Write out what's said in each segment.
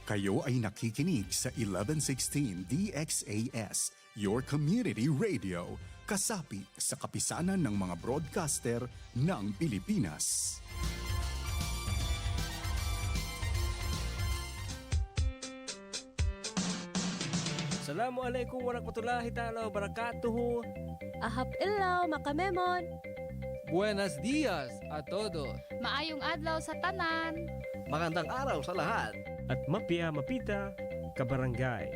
Kayo ay nakikinig sa 1116 DXAS, your community radio, kasapi sa kapisanan ng mga broadcaster ng Pilipinas. Assalamualaikum warahmatullahi ta'ala wabarakatuh. Ahap ilaw, makamemon. Buenos dias a todos. Maayong adlaw sa tanan. Magandang araw sa lahat. At mapia mapita kabarangay.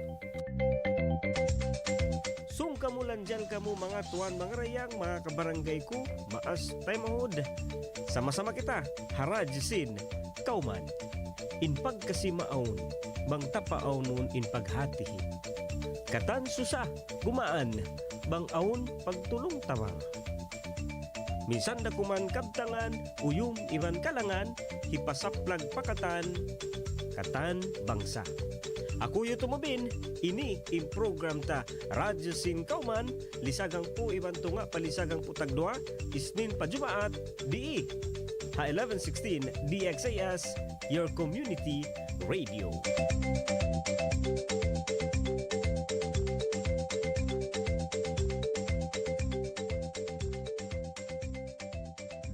Kamulan dyan kamo mga tuwan, mga rayang, mga kabarangay ko, maas tayo mahod. Sama-sama kita, harajsin, kauman. In pagkasi maaon, bang tapaaw nun in paghatihin. Katan susa, gumaan, bang aon pagtulong tawa. Minsan da kuman kabtangan, uyum iban kalangan, hipasaplag pakatan, katan bangsa. Ako yung tumubin, ini in program ta Radyo Sin Kauman, lisagang po iban tunga palisagang po tagdua, isnin pa Jumaat, DE, ha 1116 DXAS, your community radio.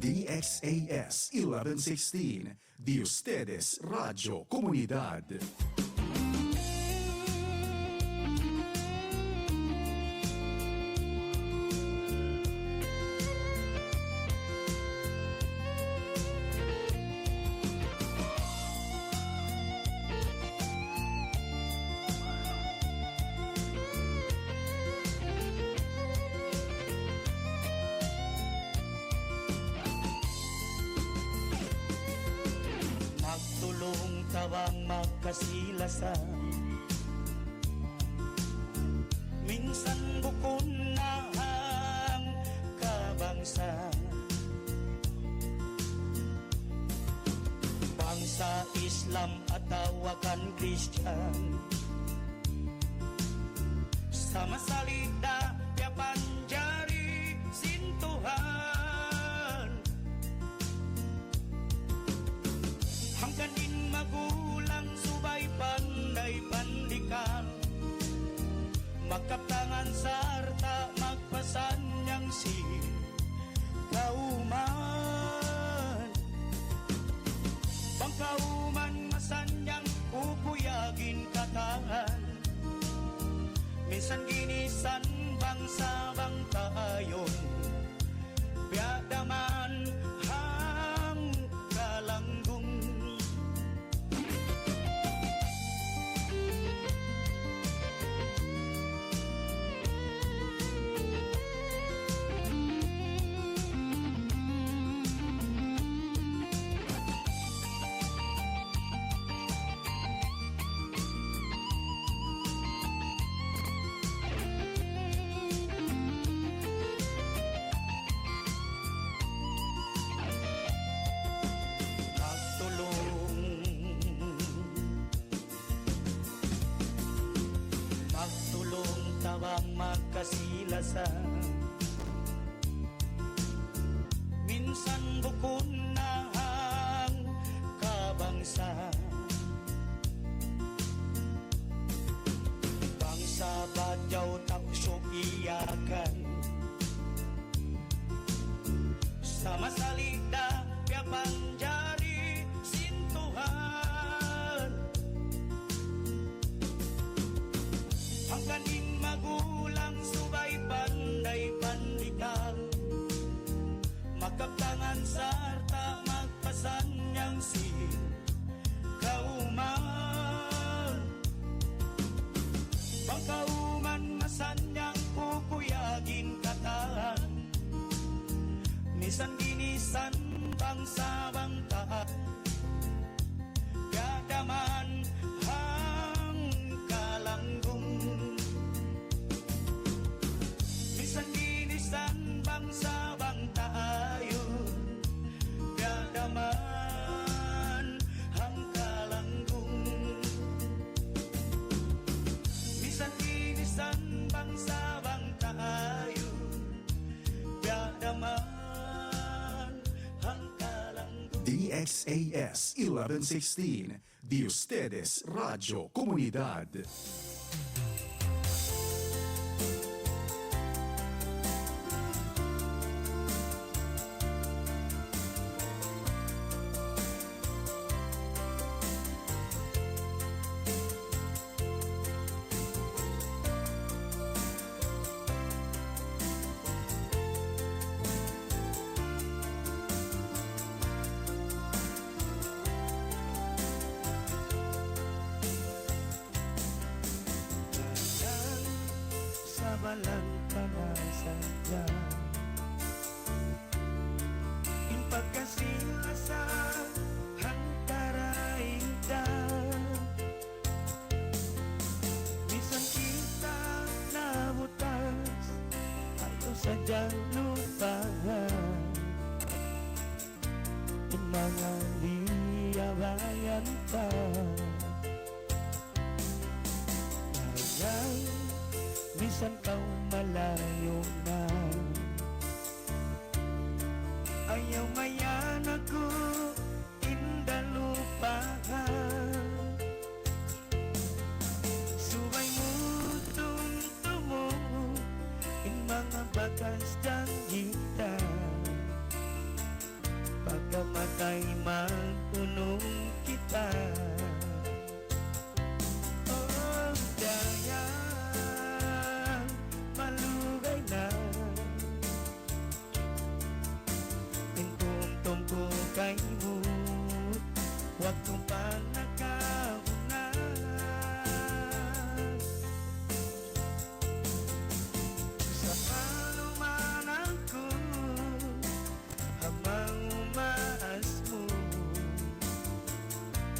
DXAS 1116, de ustedes Radio Comunidad. Tawang magkasilasan, minsan bukon na ang kabangsa. Bangsa Islam at tawakan Christian, sama salita yapan jari sintuhan. Hanggang din magulang subay panday pandikan, magkaptangan sarta magpasan niyang si kauman. Pangkauman masanyang pupuyagin katangan, minsan ginisan bangsa bang taayon, biadaman hang kalanggung. Tawang magkasilasan, minsan bukon na ang kabangsa. Bangsa badyaw taksyo iyakan, sama salida yapan jari sintuhan. Hanggang din magulang subay panday pandikan, magkaptangan sarta magpasan niyang si kauman. Pangkauman masanyang pupuyagin katahan, misan ginisan bangsa bang taat, gadaman hang kalanggung. Misan ginisan bangsa bang taayon, gadaman hang kalanggung. Misan ginisan bangsa bang taayon, gadaman hang kalanggung. DXAS 1116, de ustedes Radio Comunidad. Sa balang panasadya in pagkasila sa hangkaraida bisan kita nabutas ayo sadyang lupahan in mga liyabayan pa Sayang bisan kau malayo na ayaw mayan ako indalupahan subay mo tumtumo in mga bakas janggita pagkamatay magpunong kita Huwag kong panakauna Sa palumanan ko habang umaas mo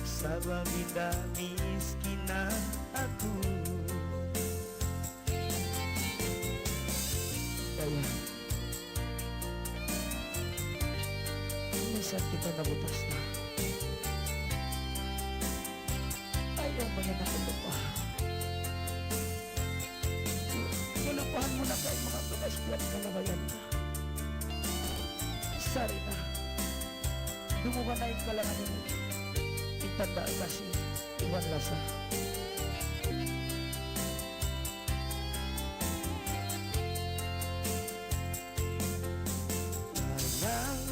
Sa bamidamis kina ako Kaya minsan kita nabutas na ayaw mo yan ako lupa. Lulupahan mo na kayo mga tumaskulat ka na bayan na. Sari na. Dumuha na yung kalangan mo. Itandaan kasi iwan lasa. Ayang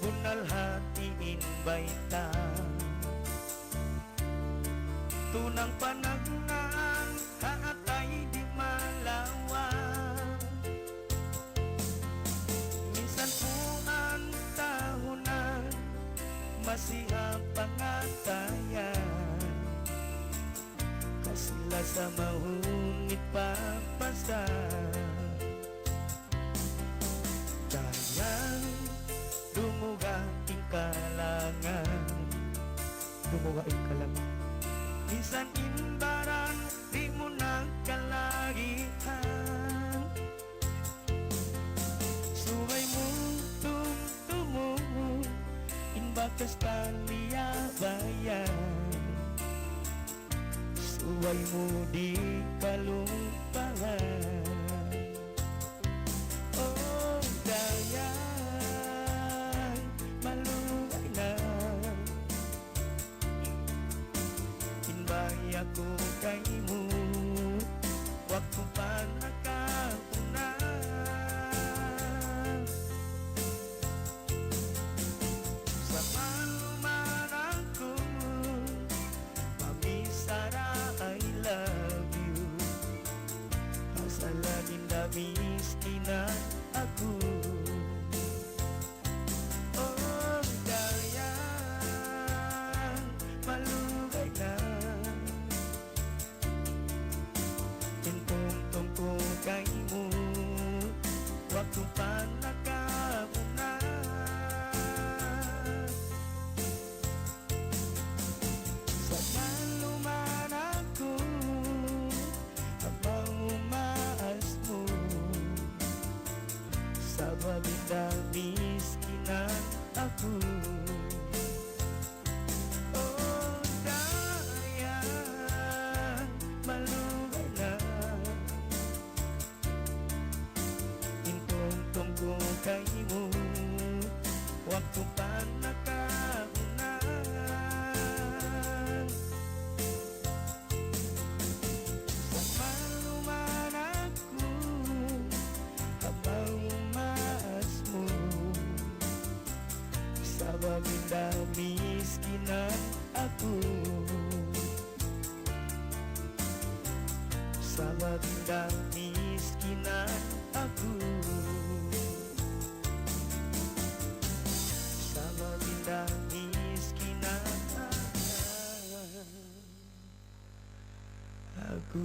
bunalhatiin baita tunang panagnan haatay di malawan minsan po ang tahunan masiha pangatayan kasila sa mahungit papasa kayang dumuga ing kalangan dumuga ing kalangan minsan imbaran di mo nagkalagihan Suway mo tumtumo Inbakas kaliyabayan Suway mo di kalumpahan Oh, dayan malungay na Inbay ako kay mo Huwag ko pa nakauna Sa malumanang ko Mami Sara, I love you Pasalagin na miski na ako Oh, dayan malugay na Tintong-tong ko kay mo Huwag ko pa nakauna Sa malumanang ko Habang umaas mo Sa babida-miski na ako Oh, dayan malugay na Tintong-tong ko kay mo Huwag ko pa nakauna baginda miskinan ako, sa baginda miskinan ako, sa baginda miskinan ako.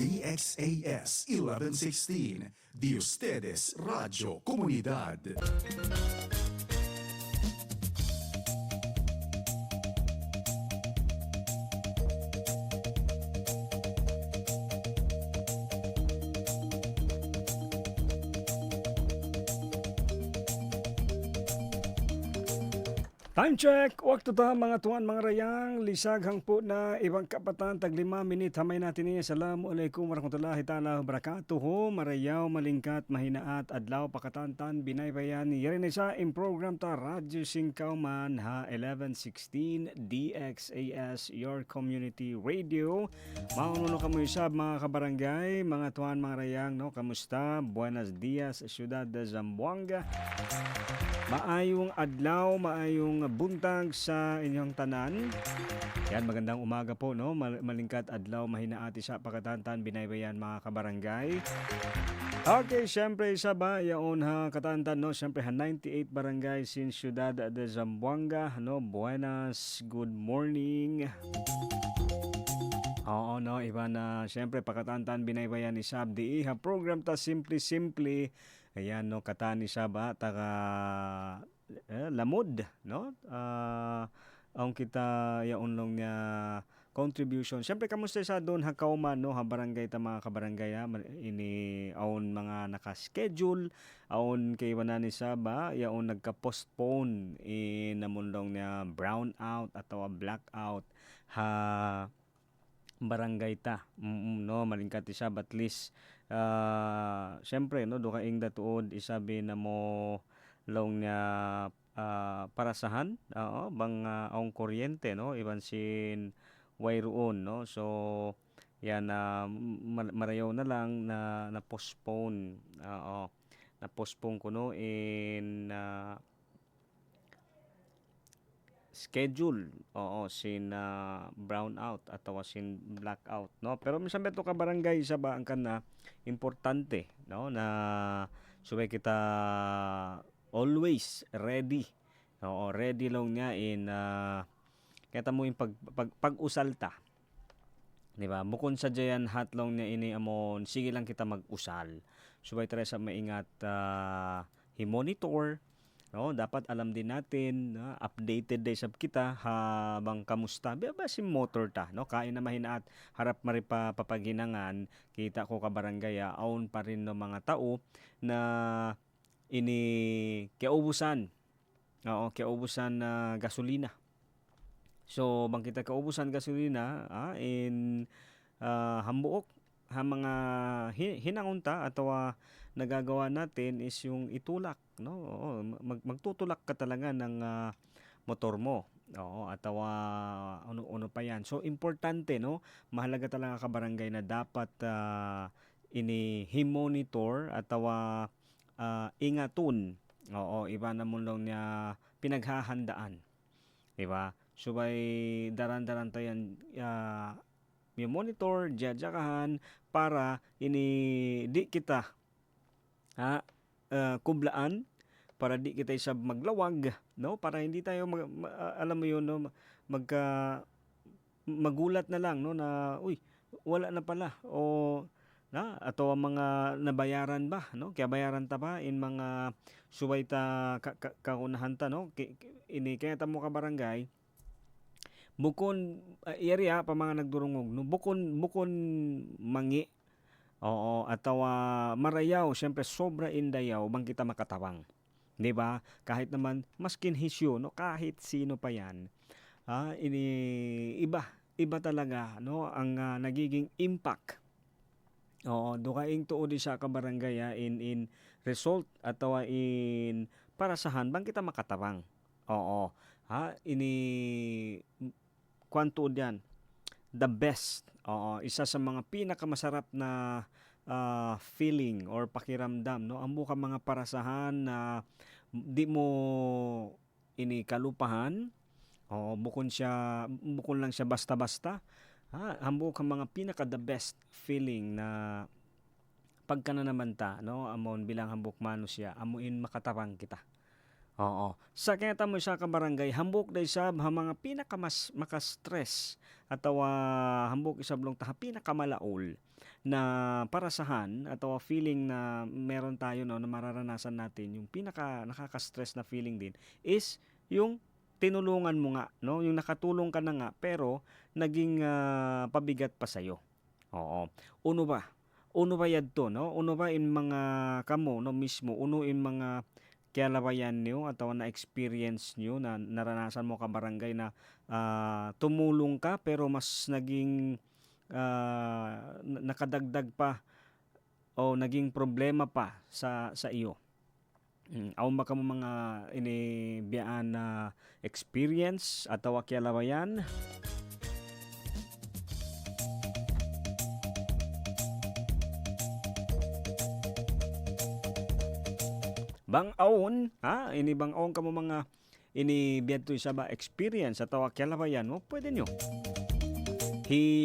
DXAS 1116, de ustedes Radio Comunidad. Time check! Waktu ta mga tuan mga rayang, lisag hangpo na ibang kapatan, tag 5 minit, hamay natin niya. Assalamualaikum warahmatullahi ta'ala wabarakatuh. Marayaw, malingkat, mahinaat, adlaw, pakatantan, binaybayan. Yari na sa in program ta, Radyo Singkauman, ha, 1116 DXAS, your community radio. Maununo kamo isab mga kabarangay, mga tuan mga rayang, no? Kamusta? Buenos dias, Ciudad de Zamboanga. Maayong adlaw, maayong buntag sa inyong tanan. Yan, magandang umaga po, no? Malingkat adlaw, mahinaati sa pakatantan, binaybayan mga kabarangay. Okay, syempre isa ba, yaon ha, katantan, no? Syempre ha, 98 barangay sin Ciudad de Zamboanga, no? Buenas, good morning. Oo, no? Iba na, syempre, pakatantan, binaybayan ni Sabdi. Ha, program ta, simple. Ayan, no, katani siya ba, taga lamod, no? Ang kita yaunlong niya contribution. Siyempre, kamusta sa doon ha kauman, no? Ha barangay ta mga kabarangay, ha? Ini aon mga naka-schedule, aon kay wanani sa ba, yaon nagka-postpone namunlong niya brownout atau blackout ha barangay ta. No, malingkat siya, but at least syempre, no, do kaing datuod isabi na mo long nga parasahan, bang ang kuryente, no, iban sin wayroon, no. So yan marayaw na lang na postpone, na postpone kuno in schedule, sin brownout atau sin blackout, no. Pero minsan beto ka barangay sa ba ang kana importante, no, na subay kita always ready, ready lang niya in kita mo yung pag-usal ta, di ba? Bukod sa diyan hatlong niya ini amon sige lang kita mag-usal, subay tara sa maingat i-monitor. No, dapat alam din natin, updated day sab kita habang kamusta. Ba si motor ta, no? Kain na mahinaat, harap maripa papaginangan, kita ko ka barangay, aon pa rin no mga tao na ini kaubusan. Kaubusan na gasolina. So, bang kita kaubusan gasolina, in hambuok ha mga hinangunta atau nagagawa natin is yung itulak, no? Magtutulak ka talaga ng motor mo, atau ano pa yan. So importante, no, mahalaga talaga ka barangay na dapat ini monitor atau ingatun, iba na mo lang niya pinaghahandaan, di ba? Subay daran-daran tayan monitor, jajakahan para ini di kita kublaan, para di kita isa maglawag, no, para hindi tayo alam mo yun, no, magulat na lang, no, na uy wala na pala o na ato ang mga nabayaran ba, no, kaya bayaran ta ba in mga subay ta kaunahan ta, no, ini kaya ta mo ka barangay bukon area pa mga nagdurungog, no, bukon mangi, atau marayaw, syempre sobra indayaw bang kita makatawang, di ba? Kahit naman maskin hisyo, no, kahit sino pa yan, ini iba talaga, no, ang nagiging impact. Do kaing tuod sa ka barangay in result atau in parasahan bang kita makatawang. Ini kwanto diyan the best. Isa sa mga pinakamasarap na feeling or pakiramdam, no? Amo ka mga parasahan na di mo ini kalupahan. O bukon lang siya basta-basta. Amo ka mga pinaka the best feeling na pagka na naman ta, no? Amon bilang hambok mano siya, amuin makatarang kita. Oo. Sa kaya mo siya ka barangay, hambok day siya mga pinaka mas maka-stress ataw hambok isablong ta pinaka malaol na parasahan ataw feeling na meron tayo no na mararanasan natin yung pinaka nakaka-stress na feeling din is yung tinulungan mo nga no yung nakatulong ka na nga pero naging pabigat pa sa'yo. Oo. Uno ba yadto no? Uno ba in mga kamo no mismo uno in mga kialabayan niyo ataw na experience niyo na naranasan mo ka barangay na tumulong ka pero mas naging nakadagdag pa o naging problema pa sa iyo. Aw ba kamo mga inibiyaan na experience ataw kialabayan? Bang-aon, ini bang-aon kamo mga ini biyadto isa ba experience ataw kialabayan mo pwede nyo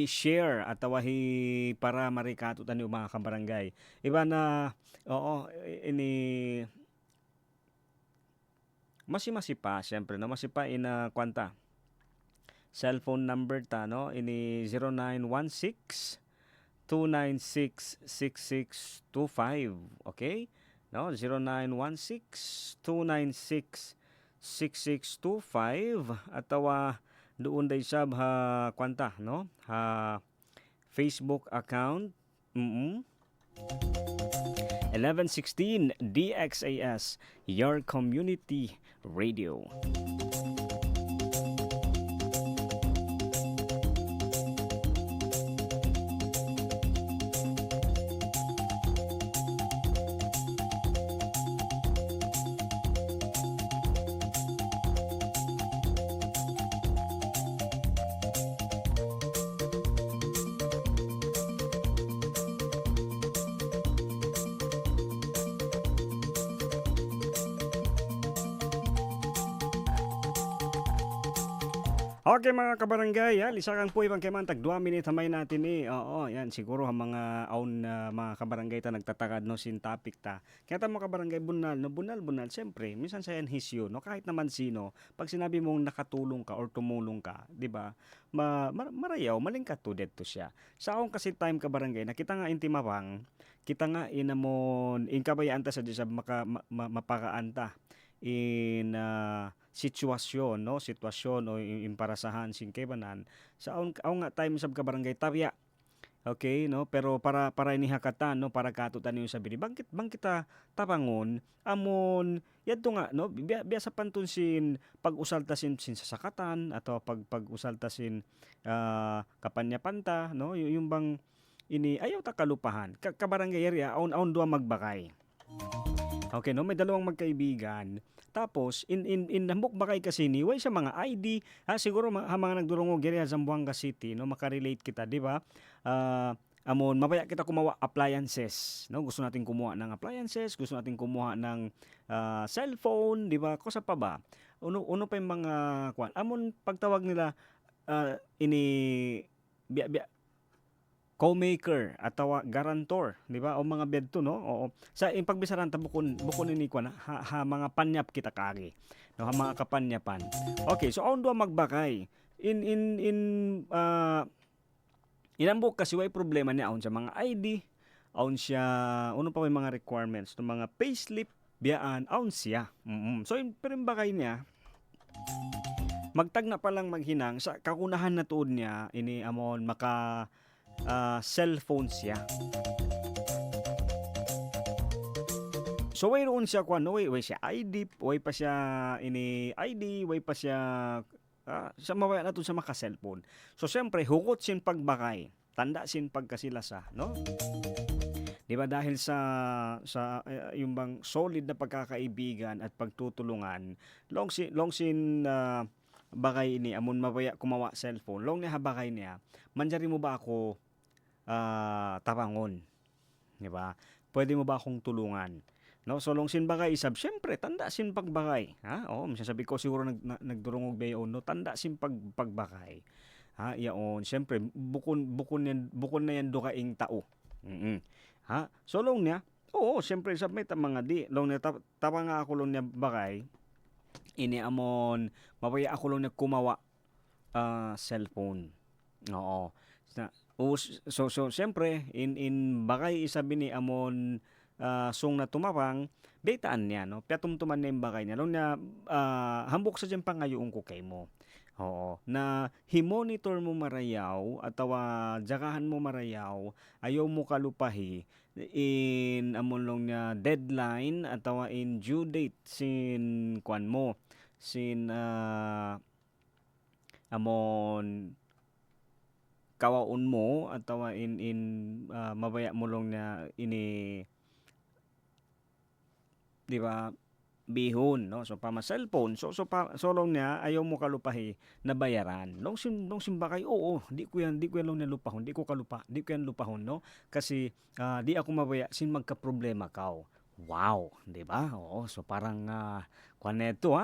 share atawa para marikato tani mga kabarangay. Iba na oo ini masi pa siyempre no masipa ina kwanta. Cellphone number ta no ini 0916 296 6625. Okay? No 0916-296-6625 atawa doon day sab ha kwanta no ha Facebook account 1116 DXAS your community radio. Okay mga kabarangay, lisakang po ibang keman tag 2 minute hamay natin Oo, yan siguro ang mga own mga kabarangay ta nagtatakad no sin topic ta. Kaya ta mga kabarangay bunal siyempre minsan sa yan hisyo no kahit naman sino pag sinabi mong nakatulong ka or tumulong ka, di ba? Marayaw malingkat to dito siya. Sa akong kasi time kabarangay nakita nga intimawang, kita nga inamon inkabayaan ta sa mapakaanta in sitwasyon o imparasahan sin kebanan sa aw nga time sab ka barangay tabya. Okay no pero para inihakatan no para katutan yung sabi bangkit kita tabangon amon yadto nga no biasa pantun sin pag-usalta sin sasakatan atau pag-usalta sin kapanya-panta no yung bang ini ayaw ta kalupahan kabarangay area aon duwa magbakay. Okay no may dalawang magkaibigan. Tapos in hambok bakay kasi ni way sa mga ID siguro mga nagdurungo geri sa Zamboanga City no makarelate kita di ba? Amon mabaya kita kumuha appliances no gusto natin kumuha ng appliances, gusto natin kumuha ng cellphone di ba? Kosa pa ba? Uno pa yung mga kwan. Amon pagtawag nila ini co-maker atawa garantor di ba o mga bedto no oo sa pagbisaran ta bukon ini ko na mga panyap kita kagi no ha mga kapanyapan. Okay so aon duwa magbakay inambok kasi way problema niya aon sa mga ID aon siya uno pa may mga requirements no mga payslip biyaan aon siya so pero bakay niya magtagna pa lang maghinang sa kakunahan na tuod niya ini amon maka cellphone siya. So way roon siya kwan, way siya ID, way pa siya way pa siya sa mawaya na to sa maka cellphone. So syempre hugot sin pagbakay, tanda sin pagkasilasa, no? Di ba dahil sa yung bang solid na pagkakaibigan at pagtutulungan, long sin bagay ini amon mabaya kumawa cellphone long niya habakay niya manjari mo ba ako tabangon di ba? Pwede mo ba akong tulungan? No, so long sin bagay isab, syempre tanda sin pagbakay. Ha? Oh, masasabi ko siguro nagdurungog bayon no, tanda sin pagbakay. Ha, yaon, syempre bukon na yan dukaing tao. Ha? So long niya, oo, syempre sa may mga di, long niya tapa nga ako long niya bakay. Ini amon mapaya ako long niya kumawa cellphone. Oo. So syempre in bakay isabi ni amon sung na tumapang betaan niya no. Piatumtuman na yung bakay niya. Long niya hambok sa dyan pangayoong ko kay mo. Oo, na himonitor mo marayaw atawa jagahan mo marayaw ayaw mo kalupahi in amon long niya deadline atawa in due date sin kwan mo sin amon kawaon mo atawa in mabaya mo long na ini di ba bihon no, so pama cellphone so long niya ayaw mo kalupahi na bayaran long simbakay oo di ko yan long nalupahon di ko yan lupahon no kasi di ako mabaya sin magka problema kao. Wow, di ba? Oo, so parang kwaneto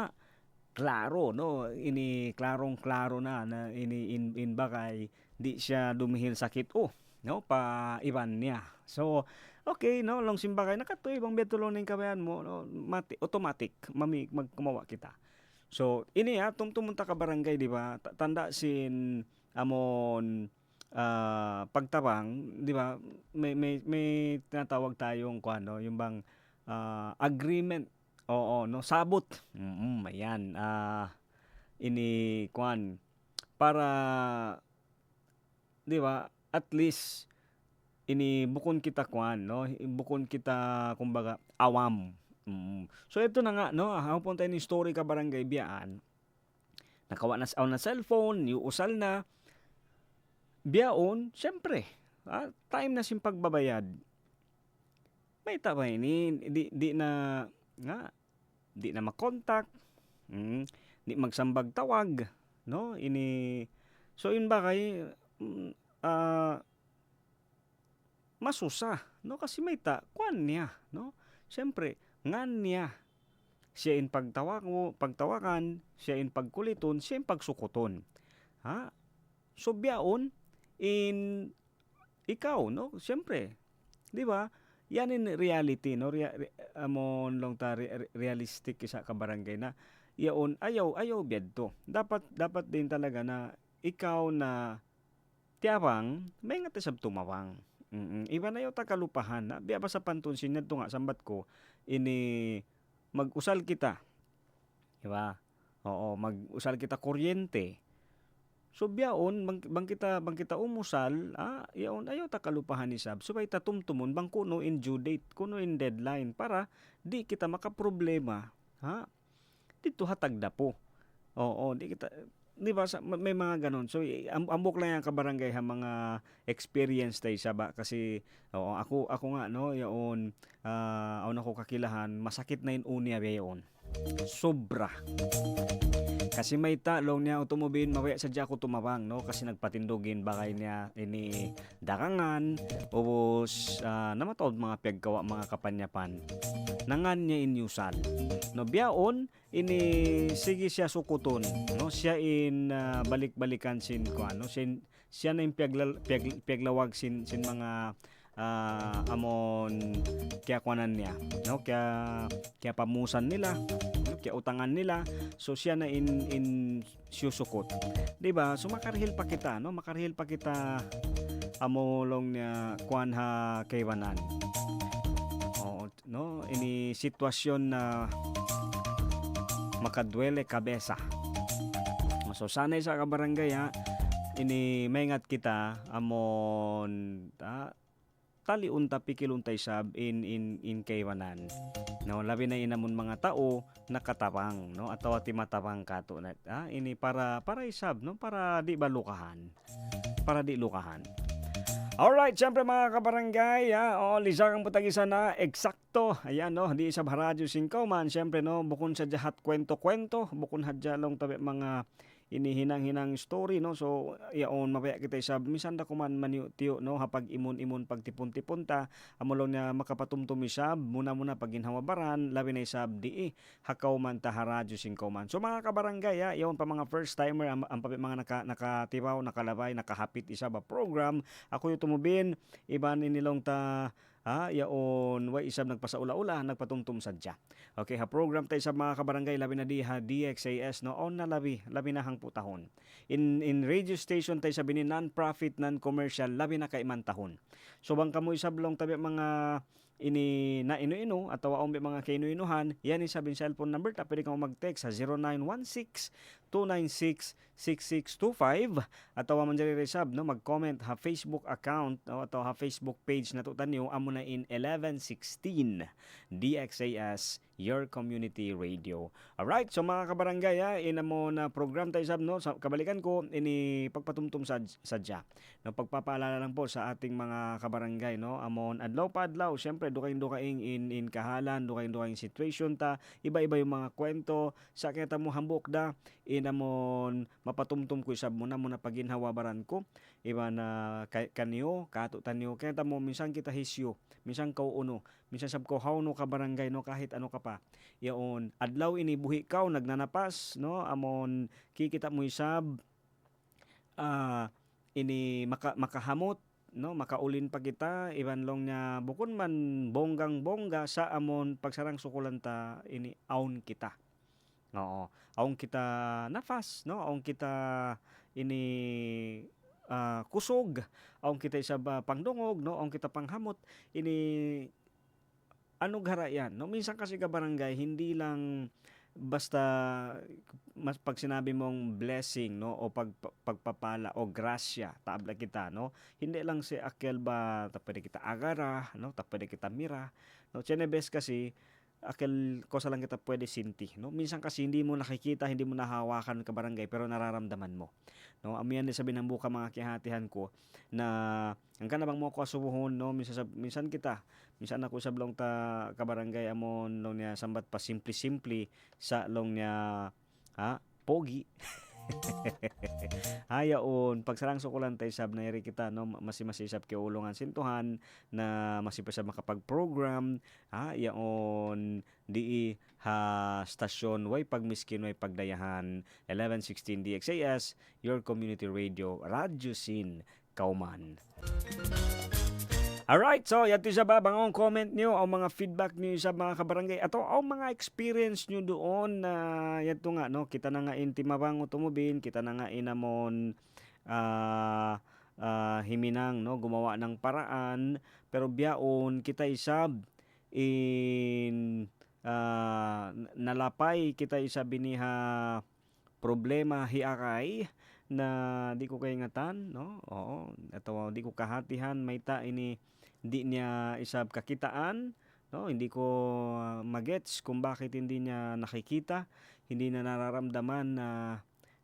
klaro no, ini klaro na ini in bakay di siya dumihil sakit no pa iban niya. So okay no, long simbakay nakatoy bang betulon ning kabayan mo no, automatic magkumawa kita. So ini tumtumunta ka barangay di ba? Tanda sin amon pagtabang di ba? May tinatawag tayong kuano, yung bang agreement. Oo no, sabot. Ayan. Ini kuan para di ba? At least ini bukon kita kuan no, bukon kita kumbaga awam. So ito na nga no, hapon tayo ni story ka barangay biyaan. Nakawa na cellphone, usal na biyaon, syempre. Time na sin pagbabayad. May tabay ni di na makontak. Di magsambag tawag no, ini so in bakay masusa no, kasi may kuan niya no, syempre ngan niya siya in pagtawakan, siya in pagkuliton, siya in pagsukuton. Ha? So biyaon in ikaw no, syempre di ba? Yan in reality no, amon long ta realistic isa ka barangay na yaon ayaw biadto. Dapat din talaga na ikaw na tiapang may nga tisab tumawang. Iba na yaw ta kalupahan na biya pa sa pantunsin nadto nga sambat ko ini mag-usal kita. Di ba? Oo, mag-usal kita kuryente. So biyaon bang kita umusal, yaon ayaw ta kalupahan ni sab. Subay ta tumtumon bang kuno in due date, kuno in deadline para di kita makaproblema, dito hatagda po. Oo, di kita di ba may mga ganon. So ambok lang yan ka barangay mga experience tayo saba kasi ako nga no, yaon ako kakilahan masakit na unya yaon. Sobra. Kasi may talong niya automobile mawaya sadya ko tumawang no, kasi nagpatindugin bakay niya ini dakangan ubos namatod mga piyagkawa mga kapanyapan nangan niya inyusan no, biyaon ini sige siya sukuton no, siya in balik-balikan sin ko ano siya na yung piaglawag sin mga amon kaya kuanan niya no, kaya pamusan nila no, kaya utangan nila, so siya na in susukot, di ba? So makarihil pa kita amolong niya kuan ha kaywanan no, ini sitwasyon na makadwele kabesa. So sanay sa kabarangay ini maingat kita amon taliun ta pikiluntay sab in kaywanan no, labi na inamon mga tao nakatapang no, atawa ti matapang kato na ini para isab no, para di lukahan. Alright, syempre mga kabarangay, lisang putagisan na eksakto. Ayan no, di isab radyo singkaw man syempre no, bukon sa jahat kwento-kwento, bukon hadya long tabi mga inihinang-hinang story no. So yaon mapaya kita isab minsan da kuman maniyo no hapag imon-imon pagtipon-tipon ta amolong na makapatumtum isab muna-muna paginhawabaran labi na isab di hakaw man ta haradyo singkaw man. So mga kabarangay yaon pa mga first timer ang mga nakatibaw, nakalabay, nakahapit isa ba program. Ako yung tumubin iban inilong ta yaon way isab nagpasaula-ula nagpatumtum sadya. Okay, ha program tayo sa mga kabarangay labi na di ha DXAS no on na labi na hang putahon. In radio station tayo sa bini non-profit, non-commercial labi na kay mantahon. So bang kamo isablong tabi mga ini na ino-ino at tawaong mga kainuinuhan, yan isabing cellphone number ta pwede kang mag-text sa 0916-296-6625 at tawa man diri resab no mag-comment ha Facebook account no at ha Facebook page na tutan niyo amo na in 1116 DXAS your community radio. Alright, so mga kabarangay inamo na program tayo sab no sa kabalikan ko ini pagpatumtum sadya. No pagpapaalala lang po sa ating mga kabarangay no amon adlaw pa adlaw syempre dukaing in kahalan, dukaing situation ta, iba-iba yung mga kwento sa kita mo hambok da inamon mapatumtum ko isab mo na paginhawabaran ko iba na kaniyo katutan niyo kita mo minsan kita hisyo, minsan kauuno, minsan sab ko hawno ka barangay no kahit ano ka pa yaon adlaw ini buhi kaw nagnanapas no amon kikita mo isab ini makahamot no makaulin pa kita iban long nya bukod man bonggang-bongga sa amon pagsarang sukulan ta ini aun kita. Oo, aun kita nafas no, aun kita ini kusog, aun kita isa pangdungog no, aun kita panghamot ini ano gara yan no minsan kasi ka barangay hindi lang basta mas pag sinabi mong blessing no o pagpapala o grasya tabla kita no hindi lang si akel ba ta pwede kita agara no ta pwede kita mira no chenebes kasi akel ko sa lang kita pwede sinti no minsan kasi hindi mo nakikita hindi mo nahawakan ka barangay pero nararamdaman mo no amiyan ni sabi ng buka mga kihatihan ko na ang kanabang mo ko asubuhon no minsan ako sablong ta kabarangay amon long niya sambat pa simple sa long niya pogi hayaon pagsarang sukulan tay sab na iri kita no masimasisab kay ulungan sintuhan na masipasab makapag-program yaon di stasyon way pagmiskin way pagdayahan 1116 DXAS your community radio Radyo Sin Kauman. Alright, so yato sa bangong comment niyo o mga feedback niyo sa mga kabarangay ato o mga experience niyo doon na yato nga no kita na nga intimabang utumubin kita na nga inamon himinang no gumawa ng paraan pero biyaon kita isab in nalapay kita isab biniha problema hiakay na di ko kay ngatan no oo ato di ko kahatihan may ta ini di niya isab kakitaan no hindi ko magets kung bakit hindi niya nakikita hindi na nararamdaman na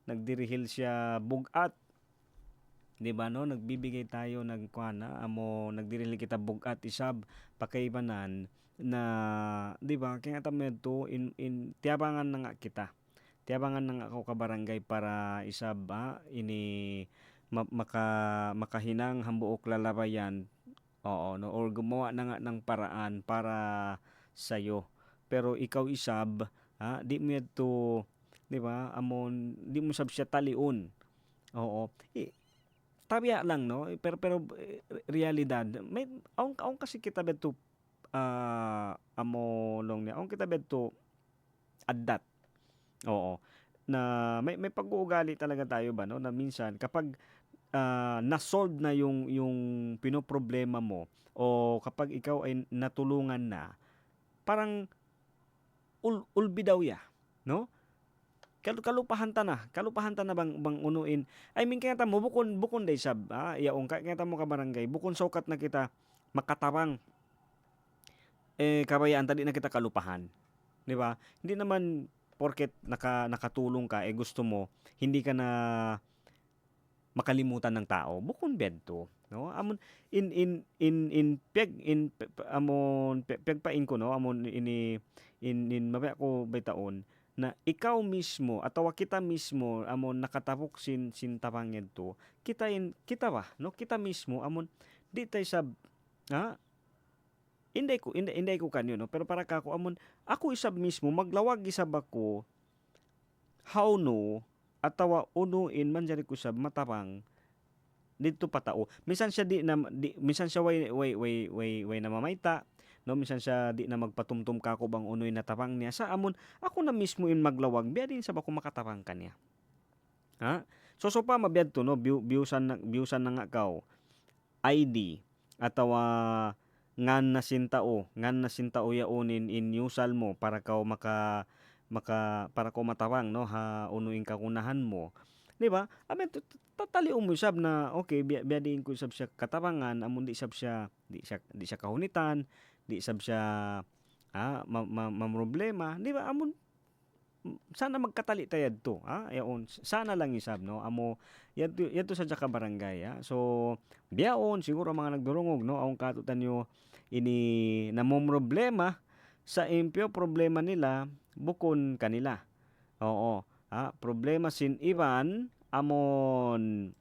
nagdirihil siya bugat di ba no nagbibigay tayo nagkuana amo nagdirihil kita bugat isab pakaibanan na di ba kaya tamedto in tiyabangan na nga kita tiyabangan na nga ako kabarangay para isab ini makahinang hambuok lalabayan oo no or gumawa na nga ng paraan para sa'yo pero ikaw isab di mo to di ba amon di mo sab siya taliun oo tabya lang no pero realidad may aong kasi kita beto amo long niya aong kita beto addat oo na may pag-uugali talaga tayo ba no na minsan kapag na-solve na yung pinoproblema mo o kapag ikaw ay natulungan na parang ulbi daw ya no kalupahan ta na bang unuin I mean kaya ta mo bukon day sab yaong kaya ta mo ka barangay bukon sukat na kita makatabang kabayaan tadi na kita kalupahan di ba hindi naman porket nakatulong ka gusto mo hindi ka na makalimutan ng tao bukon bedto no amon in amon pegpain ko no amon in mabaya ko baytaon na ikaw mismo atawa kita mismo amon nakatapok sin tapang to kita ba no kita mismo amon di tay sab hindi ko kanyo no pero para kako amon ako isab mismo maglawag isab ako how no atawa unuin man jari ko sab matapang dito patao minsan siya minsan siya way na mamaita no minsan siya di na magpatumtum kako bang unoy na tapang niya sa amon ako na mismo in maglawag biya din sa bako makatapang kanya so pa mabiad to no biusan na nga kaw ID atawa ngan na sintao yaonin in newsal mo para kaw para ko matawang no ha unuin ka kunahan mo di ba amen tatali umusab na okay biya din ko sab siya katabangan amon di siya kahunitan di sab siya problema di ba amon sana magkatali tayad to yaon sana lang isab no amo yato sa ka barangay so biyaon siguro mga nagdurungog no ang katutan nyo ini namomroblema sa impyo problema nila bukon kanila oo problema sin Ivan amon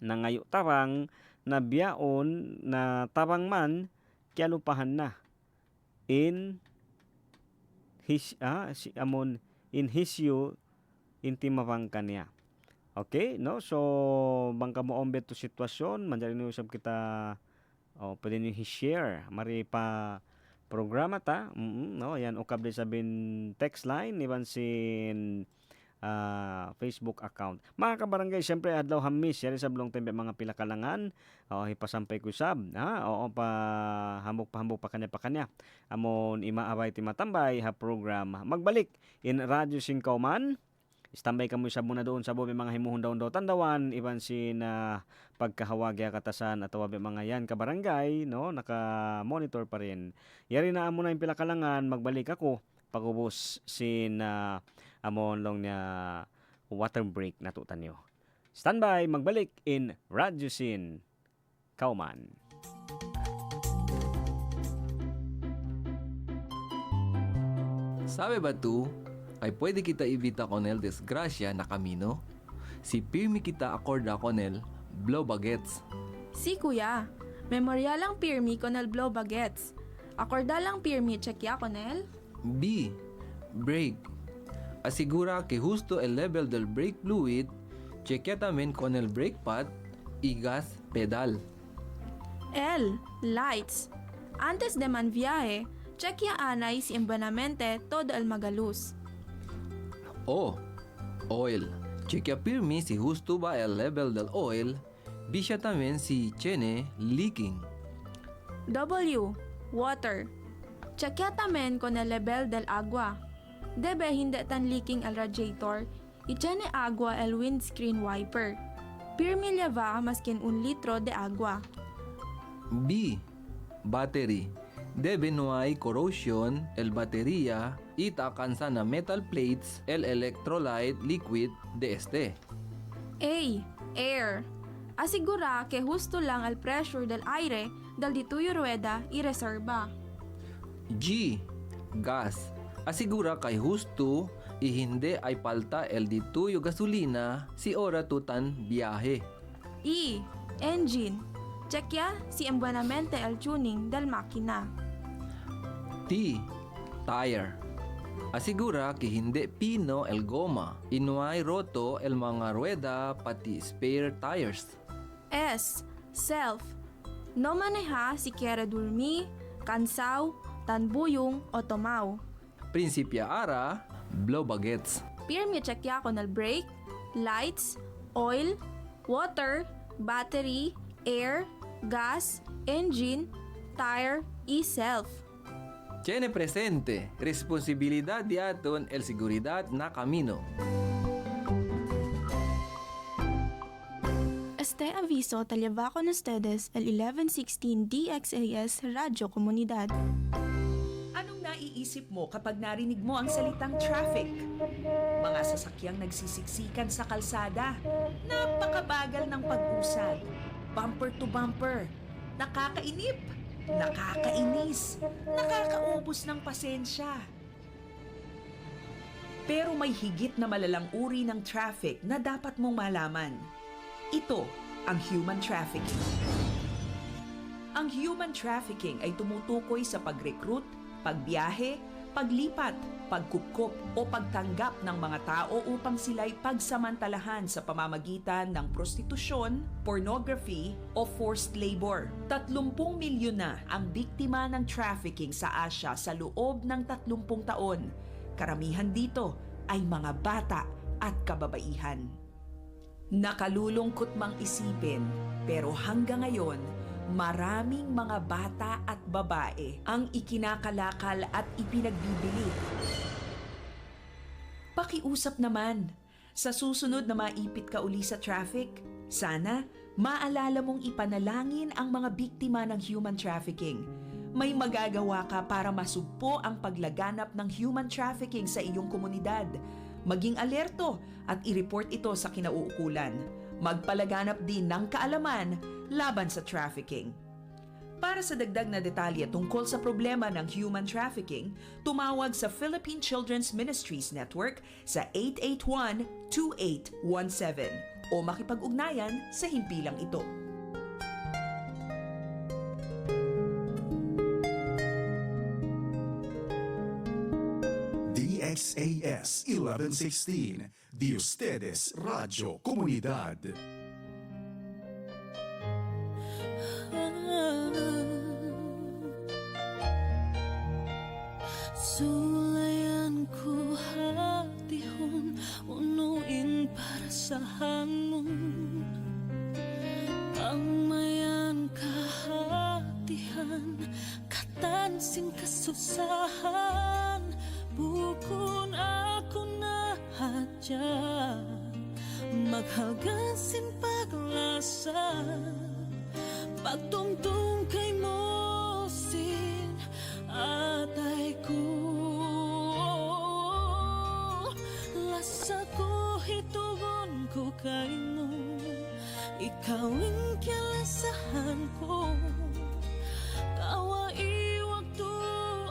nangayo tarang na biyaon na tarang man kaya lupahan na in his timawang kanya. Okay, no? So bangka mo ombet to sitwasyon, manjari niyo usab kita pwede niyo i-share mari pa programa ta. No, yan ukab din sabin text line iban sin Facebook account. Mga kabarangay, siyempre adlaw hamis yari sablong tembe mga pila kalangan. Ipasampay ko sab. Pa hambok pa kanya. Amon imaaway ti matambay ha program. Magbalik in Radyo Singkauman. Istambay kamo sa muna doon sa bobe mga himuhon daw tandawan iban sin pagkahawag katasan at wabe mga yan kabarangay no naka-monitor pa rin. Yari na amo na yung pila kalangan magbalik ako pagubos sin amon long niya water break natutan nyo. Standby, magbalik in Radyo Sin Kauman. Sabi ba tu, ay pwede kita ibita konel desgrasya na kamino? Si pirmi kita akorda konel blow bagets. Si kuya, memorial lang pirmi konel blow bagets. Akorda lang pirmi checkya konel? B. Brake. Asigura que justo el level del brake fluid, chequea también con el brake pad y gas pedal. L. Lights. Antes de man viaje, chequea anay si embanamente todo el magaluz. O. Oil. Chequea pirmi si justo va el level del oil, bisya también si tiene leaking. W. Water. Chequea también con el level del agua. Debe hindi tan leaking el radiator, itiene agua el windscreen wiper. Pirmi lleva maskin 1 litro de agua. B. Battery. Debe no hay corrosion el batería y takansa na metal plates el electrolyte liquid de este. A. Air. Asigura que justo lang el pressure del aire dal dituyo rueda y reserva. G. Gas. Asigura kay husto y hindi ay palta el dituyo gasolina si ora tutan biyahe. E. Engine. Checkya si embuenamente el tuning del makina. T. Tire. Asigura que hindi pino el goma y no hay roto el mga rueda pati spare tires. S. Self. No maneja si quiere dormir, cansao, tanbuyong o tomaw. Principia ara, blow bagets. Pirmi checkya con el brake, lights, oil, water, battery, air, gas, engine, tire, y self. Tiene presente, responsibilidad de aton el seguridad na camino. Este aviso te lleva con ustedes el 1116 DXAS Radio Comunidad. Anong naiisip mo kapag narinig mo ang salitang traffic? Mga sasakyang nagsisiksikan sa kalsada, napakabagal ng pag-usad, bumper to bumper, nakakainip, nakakainis, nakakaubos ng pasensya. Pero may higit na malalang uri ng traffic na dapat mong malaman. Ito ang human trafficking. Ang human trafficking ay tumutukoy sa pag-recruit, pagbiyahe, paglipat, pagkupkop o pagtanggap ng mga tao upang sila'y pagsamantalahan sa pamamagitan ng prostitusyon, pornography o forced labor. 30 milyon na ang biktima ng trafficking sa Asia sa loob ng 30 taon. Karamihan dito ay mga bata at kababaihan. Nakalulungkot mang isipin, pero hanggang ngayon, maraming mga bata at babae ang ikinakalakal at ipinagbibili. Pakiusap naman, sa susunod na maipit ka uli sa traffic, sana maalala mong ipanalangin ang mga biktima ng human trafficking. May magagawa ka para masugpo ang paglaganap ng human trafficking sa iyong komunidad. Maging alerto at i-report ito sa kinauukulan. Magpalaganap din ng kaalaman laban sa trafficking. Para sa dagdag na detalye tungkol sa problema ng human trafficking, tumawag sa Philippine Children's Ministries Network sa 881-2817 o makipag-ugnayan sa himpilang ito. DXAS 1116, Di Ustedes Radio Comunidad. Sulayan ko hatihon, unuin para sa hanon. Pangmayan kahatihan, katansing kasusahan. Bukon ako na hadya, maghagasin paglasa. Pagtungtong kay Mosin, atay ko. Lasa ko, hitugon ko kay mo. Ikaw ang kilasahan ko. Tawa iwag to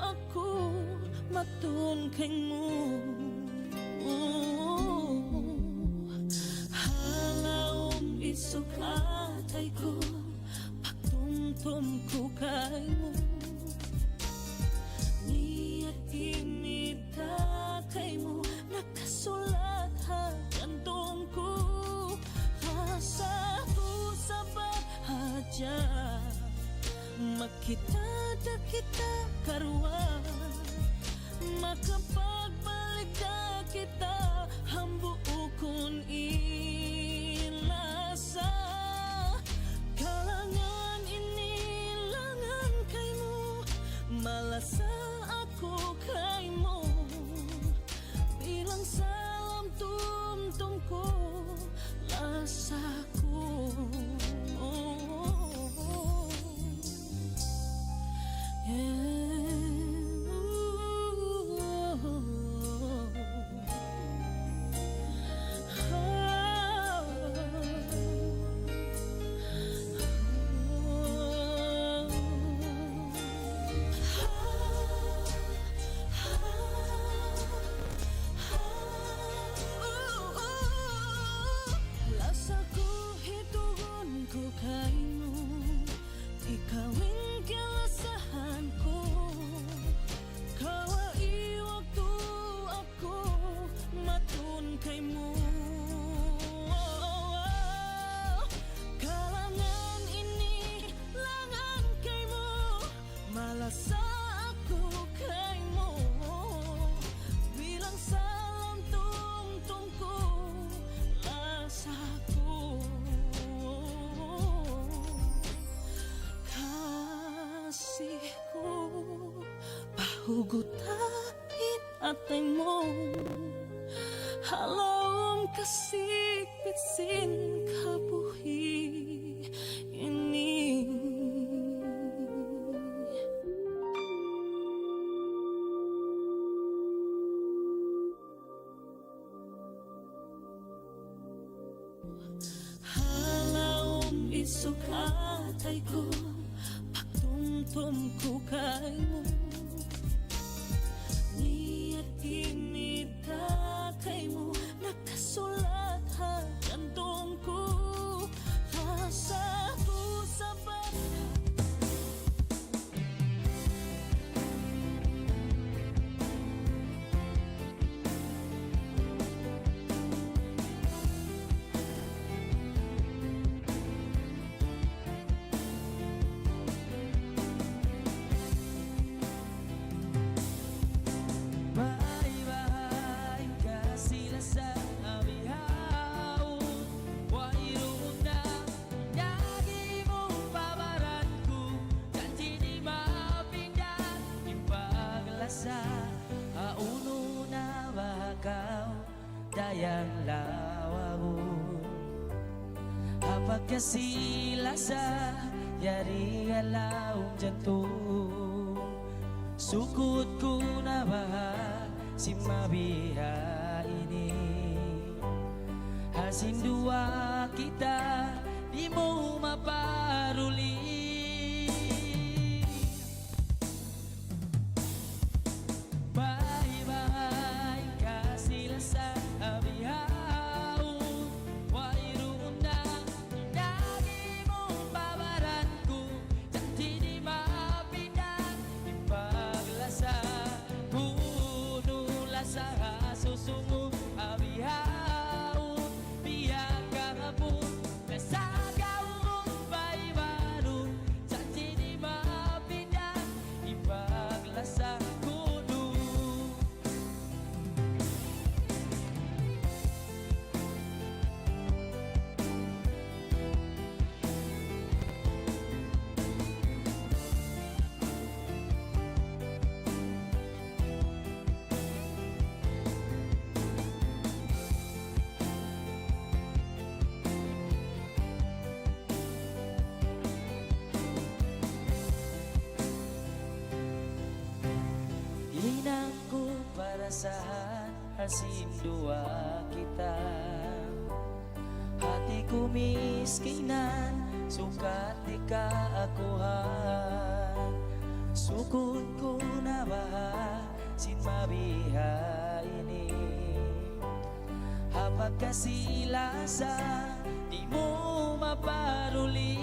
ako, matun kay mo. Halaom isukatay ko, pagtumtum ko kay mo. Niya tinita kay mo, nakasulat hagandong ko. Hasa ko sa bahadya, makita da kita karwa. Makapagbalik na kita, hambuukon ilasa. Kalangan inilangan kay mo, malasa ako kay mo. Bilang salam tumtum ko, lasa ko. Hugutain atay mo, halawang kasikitsin kabuhi ini. Halawang isukatay ko, pagtumtum ko kay mo. Niya tinita Pagkasila sa yari alaong jantung, sukot ko na ba si mabiha ini? Hasindua kita, di mo maparuli. Bye-bye kasila sa abihaon, wairoon na inagi mong babaran ko, janti di mapinang ipaglasa, puno lasa susungo abihaon, biyak kahapon nasagaw mong baybaron, janti di mapinang ipaglasa kuno. Inang ko para saan hasindua kita, hati ko miskinan sukat di kaakuhan, sukot ko na ba sin mabiha ini? Hapag kasila sa di mo maparuli.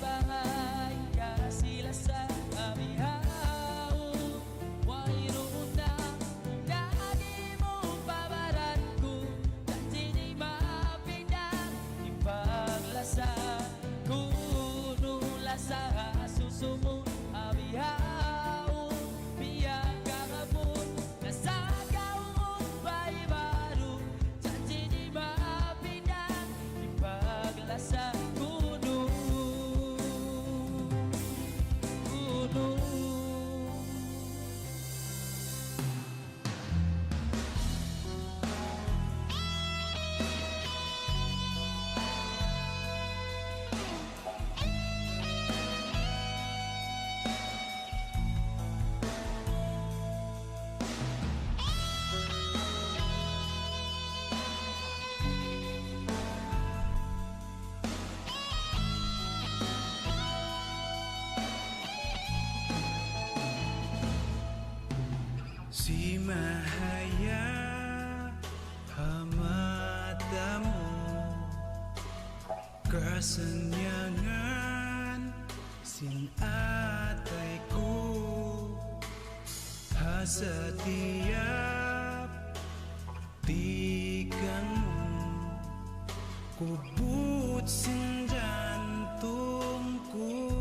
Bye-bye kasila sa abihaon, wairoon na inagi mong babaran ko, janti di mapinang ipaglasa, kuno lasa susumo abihaon, biyak kahapon nasagaw mong baybaron, janti di mapinang ipaglasa, kuno. Si Mahaya hamata mo, kasanyangan sin atay ko, hasa tiyap tikan mo, kubut sin jantung ko,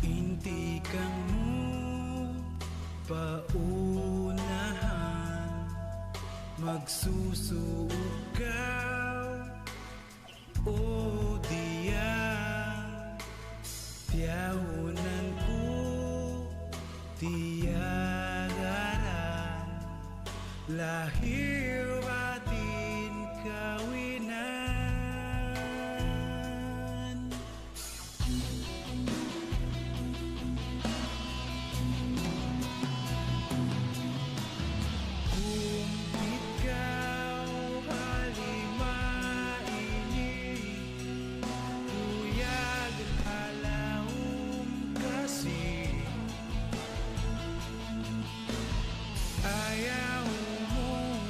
inti kang mo paunahan, magsusugaw o diyang tiyahunan ko, tiyagaran lahir batin kawinan. Ayaw mo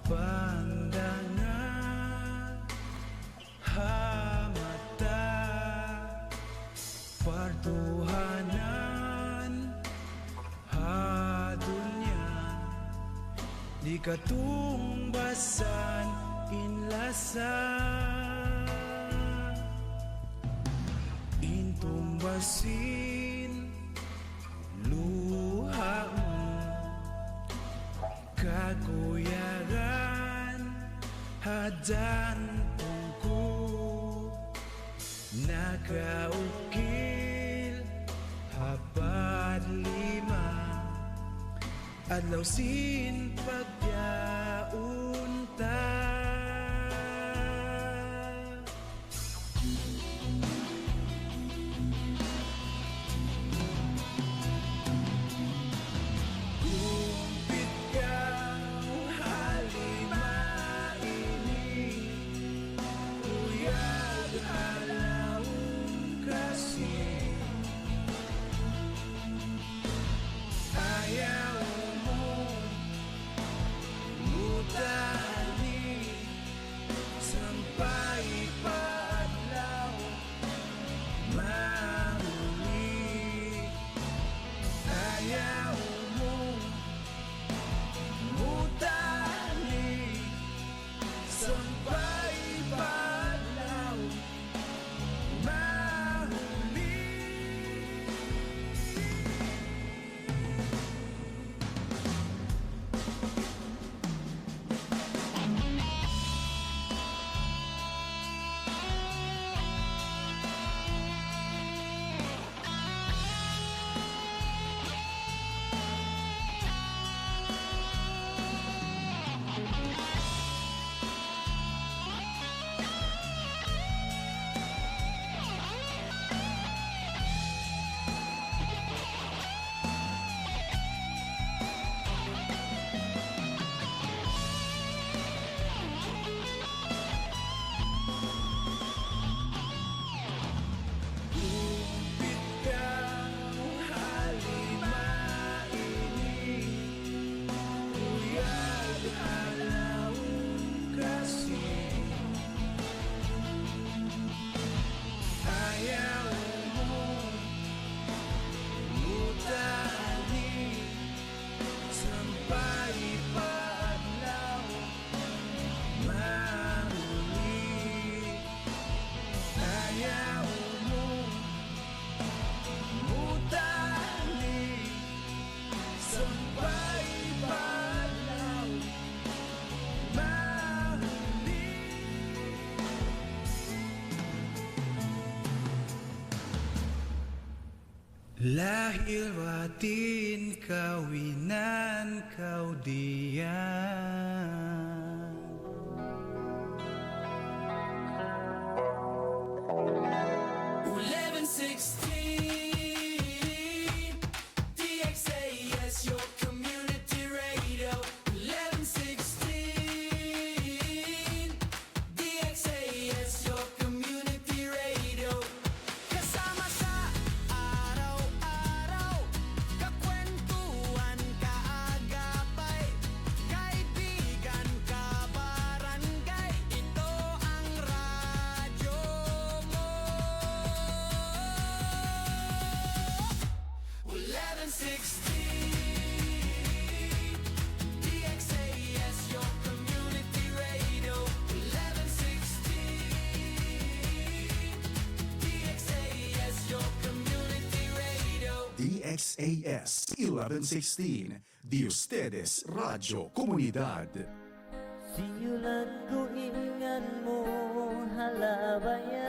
pandangan tuhanan hadunyan di katumbasan inlasan intumbasin luha mo kakuyagan hadan tungku nakaukil habad lima adlaw sin pagyaunta kumpit ka halima ini uyag halaw kasi ayaw mo mutani sampai padlaw mahuli ayaw mo mutani sampai padlaw mahuli kumpit ka halima ini uyag halaw kasi ayaw mo mutani sampai padlaw mahuli ayaw mo mutani sampai padlaw mahuli lahir batin kawinan kau diyan 1116 DXAS, your community radio. 1116 DXAS, your community radio. Kasama sa araw-araw, kakwentuhan, kaagapay, kaibigan, kabarangay, ito ang radyo mo. 1116 DXAS, your community radio. 1116 DXAS, your community radio. DXAS 1116, Di Ustedes Radio Comunidad. Siulat ko ingan mo halabayan,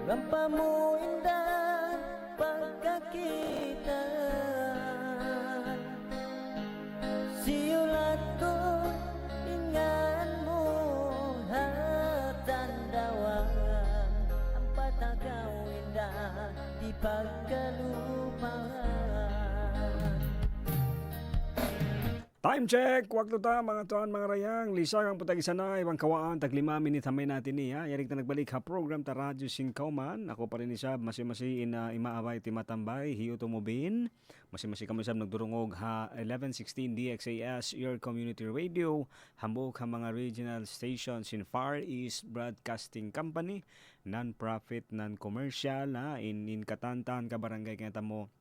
rampa mo indah pagkakita. Siulat ko ingan mo hatandawan, ang patakaw indah di pagkalupahan. Time Time check, wakto ta mga tuan mga rayang, lisa kang putag isa na, ibang kawaan, tag 5 minute hamay natin niya. Yarik na nagbalik ha program ta Radyo Singkauman. Ako pa rin isab, masi-masi ina imaabay timatambay, hiyo tumubin. Masi-masi kami isab nagdurungog ha 1116 DXAS, your community radio. Hambog ha mga regional stations in Far East Broadcasting Company, non-profit, non-commercial, in Katantan, Kabarangay, kaya mo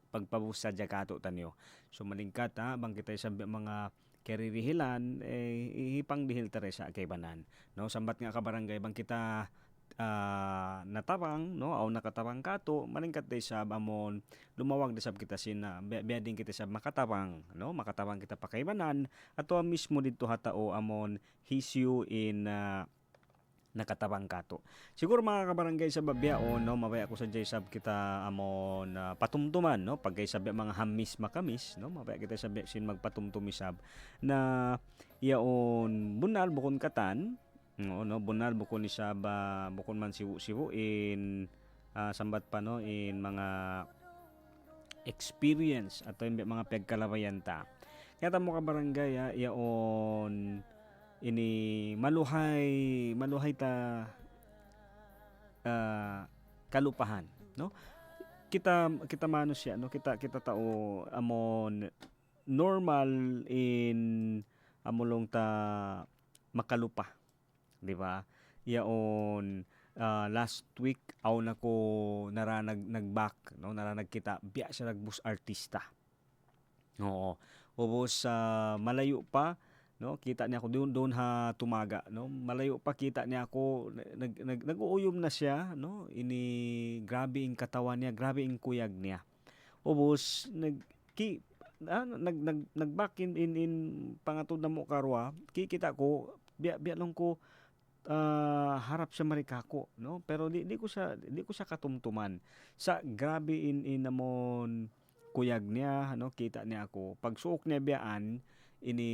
pagpabusa Jakato tanyo. So malingkat bang kita sa mga keririhilan ihipang dihil tare sa kaybanan. No, sambat nga ka barangay bang kita natabang no aw nakatabang kato malingkat day sa amon lumawag day sab kita sina biading kita sa makatabang no makatabang kita pa kaybanan ato mismo didto hatao amon hisyu in nakatabang kato. Siguro mga kabarangay sa babyaon no mabaya ko sa sab kita amon patumtuman no pagkay sabi mga hamis makamis no mabaya kita sabi sin magpatumtumisab na yaon bunal bukon katan no bunal bukon ni sab bukon man siwu in sambat pa no in mga experience at mga pagkalabayan ta. Kaya mo kabarangay yaon ini maluhay ta kalupahan no kita mano siya no kita tao amon normal in amulong ta makalupa di ba yaon last week aw nako naranag kita biya siya nagbus artista oo ubos malayo pa no kita niya ako doon ha tumaga no malayo pa kita niya ako nag-uuyom na siya no ini grabe ang katawan niya grabe ang kuyag niya ubos nagback in pangatod na mo karwa kikita ko biya lang ko harap sa marikako no pero di ko siya katumtuman sa grabe in namon kuyag niya no kita niya ako pagsuok niya biyaan ini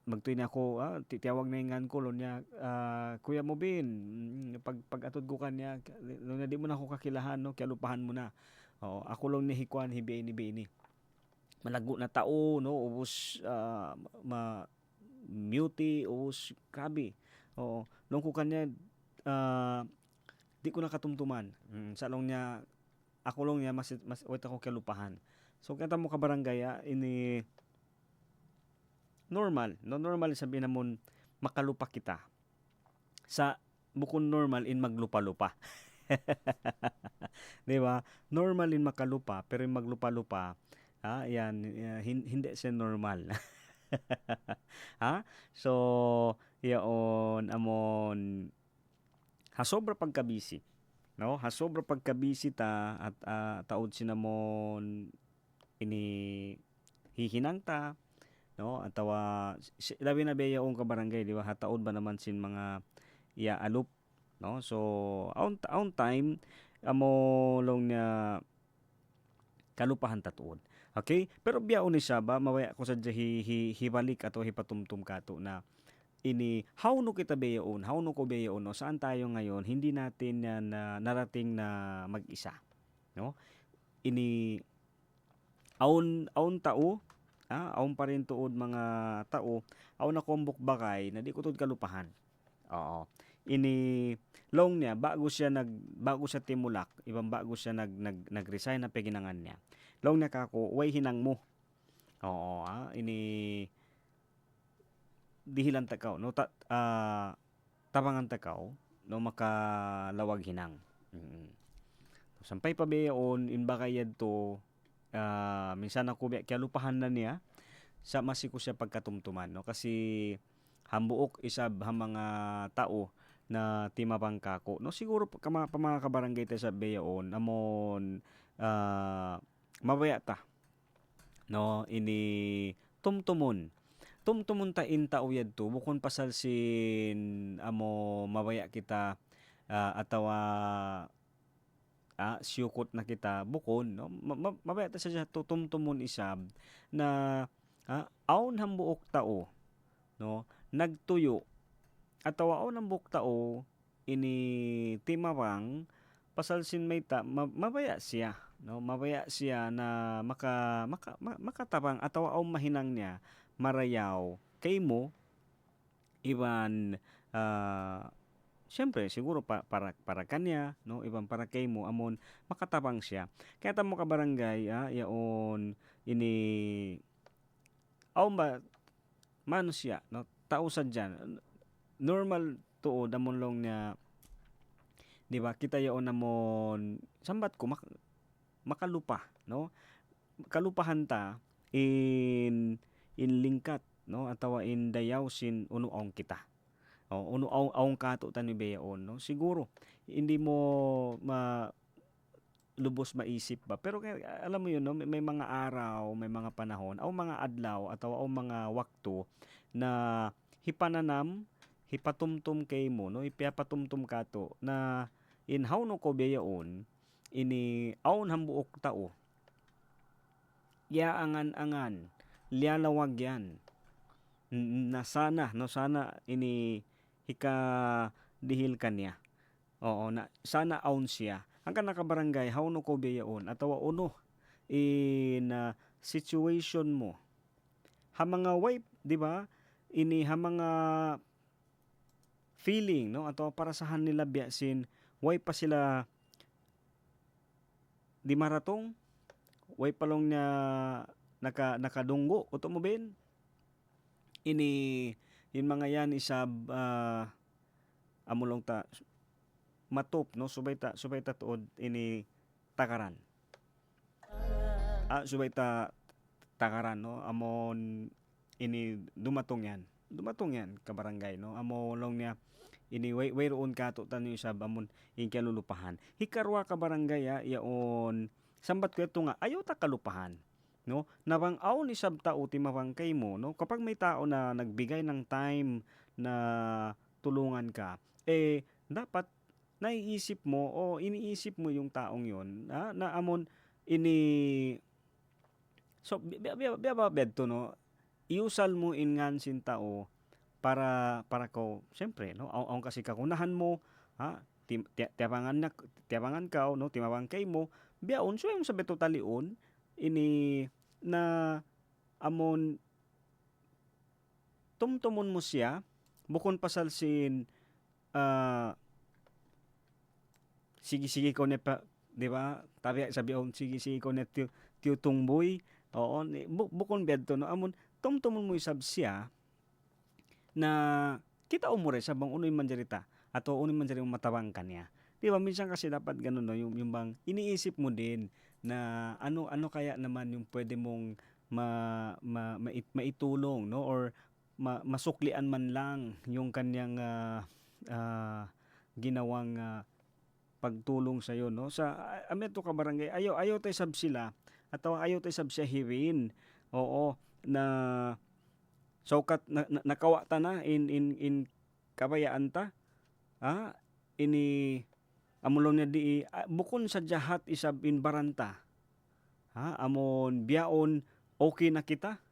magtuy na ako titiyawag na ingan ko niya Kuya Mobin pag atod ko kanya na di mo na ako kakilahan no kialupahan mo na ako lang ni hikuan hibi ni malago na tao no ubos beauty ubos grabe nung ko kanya di ko nakatumtuman sa long niya ako lang niya mas wait ako kialupahan so kanta mo kabarangay ini normal sabihin namon makalupa kita sa bukon normal in maglupa-lupa di ba normal in makalupa pero in maglupa-lupa yan hindi siya normal so yaon amon hasobra pagkabisi no hasobra pagkabisi ta at taod sinamon ini hihinang ta no atawa labi na beya ong kabarangay di ba hataod ba naman sin mga iaalup no so on time amo long niya kalupahan tatuod okay pero biyaon ni siya ba mawaya ko sa hibalik ato hipatumtum kato na ini how no kita beyaon how no ko beyaon no saan tayo ngayon hindi natin yan narating na mag-isa no ini aon tao aon pa rin tuod mga tao aon na kumbok bakay na di ko tuod kalupahan oo ini long niya bago siya timulak ibang bago siya nag-resign na peginangan niya long niya kako way hinang mo oo ini dihilan takaw no tabangan takaw no makalawag hinang sampay pa beyon in bakayad to minsan ako kaya lupahan na niya sa masiko siya pagkatumtuman no kasi hambuok isab ha mga tao na timapang kako no siguro mga kabarangay ta sa beyaon amon mabaya ta no ini tumtumon ta in tauyad to bukon pasal sin amo mabaya kita atawa siyukot na kita bukon no mabaya ta siya tumtumon isab na aon hambuok tao no nagtuyo atawa aon hambuok tao ini timawang pasal sin may ta mabaya siya no mabaya siya na makatabang ataw aw mahinang niya marayaw kay mo iban siyempre siguro para kanya no iban para kay mo amon makatabang siya kaya tamo ka barangay yaon ini aw mano siya no tausan diyan normal tuod amon long niya di ba kita yaon namon sambat ko makalupa no kalupahan ta in lingkat no atawa in dayaw sin unuong kita unuong kato tani beyaon no siguro hindi mo lubos maisip ba pero alam mo yun no may mga araw may mga panahon o mga adlaw atawa o mga wakto na hipananam hipatumtum kay mo no ipiapatumtum kato na inhaw no ko beyaon ini aon hambuok tao ya angan lialawag yan na sana no sana ini hika dihil kanya na sana aon siya ang kanakabarangay haw no ko beyaon atawa uno in situation mo ha mga wife di ba ini ha mga feeling no atawa parasahan nila biyasin way pa sila di maratong way palong na nakadunggo uto mo ben ini yung mga yan isab amulong ta matop no subay ta tuod ini takaran subay ta takaran no amon ini dumatong yan kabarangay no amolong niya ini way roon kato tanyo isab amon in kalulupahan hikarwa kabarangay yaon sambat ko ito nga ayaw ta kalupahan no nabang aw ni sab tao ti mabangkay mo no kapag may tao na nagbigay ng time na tulungan ka dapat naiisip mo o iniisip mo yung taong yon na amon ini so biya bedto no iusal mo ingan sin tao para ko siyempre no ang kasi kakunahan mo tiyabangan ka no timabangkay mo biyaon so yung sabi totalion ini na amon tumtumon mo siya bukon pasal sin sige ko ne pa di ba tabi sabi on sige ko ne tiyo tungboy bukon bedto no amon tumtumon mo isab siya na kita umure sa bang unoy manjarita ato unoy manjarita matabang kanya di ba minsan kasi dapat ganun no yung bang iniisip mo din na ano kaya naman yung pwede mong maitulong no or masuklian man lang yung kanyang ginawang pagtulong sa iyo no sa ameto ka barangay ayaw tay sab sila ataw ayaw tay sab siya hirin na saukat nakawa ta na in kabayaan ta ini amulong niya di bukon sa jahat isab in baranta amon biyaon okay na kita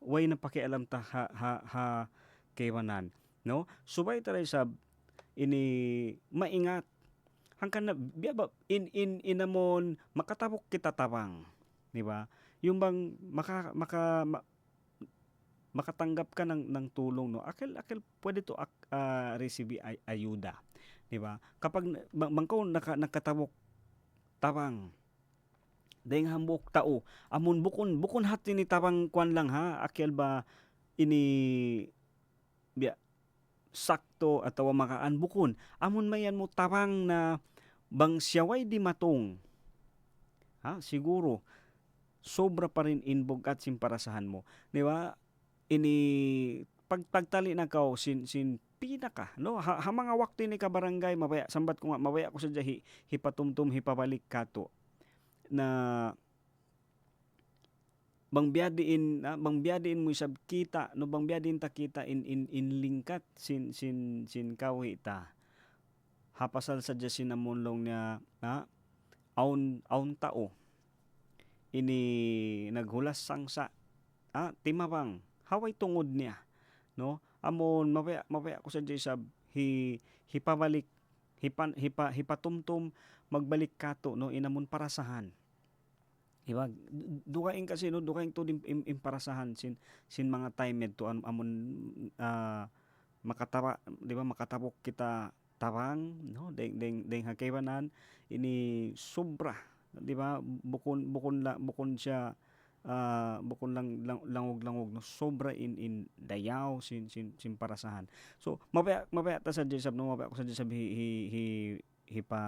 way na pakialam ta ha kaywanan no subay ta sab ini maingat hangkan na biya ba inamon makatabok kita tabang di ba yung bang makatanggap ka ng tulong no akil pwede to receive ayuda di ba kapag bangko nakatabok tabang deng hambok tao amon bukon hati ni tabang kwan lang akil ba ini biya sakto atawa makaan bukon amon mayan mo tabang na bang siyaway di matong siguro sobra pa rin inbog at simparasahan mo di ba ini pagtali na kao sin pinaka no ha mga wakto ni ka barangay mabaya sambat ko nga mabaya ko sa jahi hipatumtum hipabalik kato na bang biyadiin mo isab kita no bang biyadiin ta kita in lingkat sin kawi ta hapasal sa jasin amonlong niya aun tao ini naghulas sangsa timabang haway tungod niya no amon mabaya ko sa sab hipabalik hipatumtum magbalik kato no inamon parasahan Diba? Dukain kasi no, dukain to din imparasahan sin mga time to amon makatara, di ba, makatapok kita tarang, no, deng hakaywanan ini sobra, di ba, bukon siya bukon langog no, sobra in dayaw sin parasahan. So mabaya ta sa Jesab no, mabaya ko sa Jesab hi pa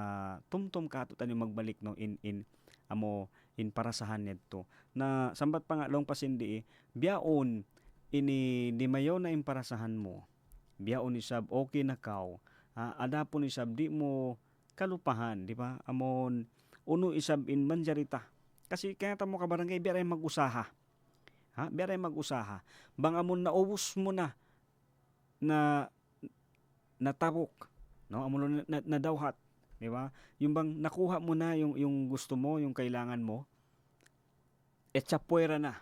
tumtum ka to tayo magbalik no in amo in parasahan nito na sambat pa nga long pasindi biyaon ini di mayo na in parasahan mo, biyaon isab okay na kaw, adapon isab di mo kalupahan, di ba, amon uno isab in manjarita kasi kaya ta mo ka barangay biyaray mag-usaha, biyaray mag-usaha bang amon naubos mo na natabok, no, amon na dawhat, di ba, yung bang nakuha mo na yung gusto mo, yung kailangan mo, etsapuera na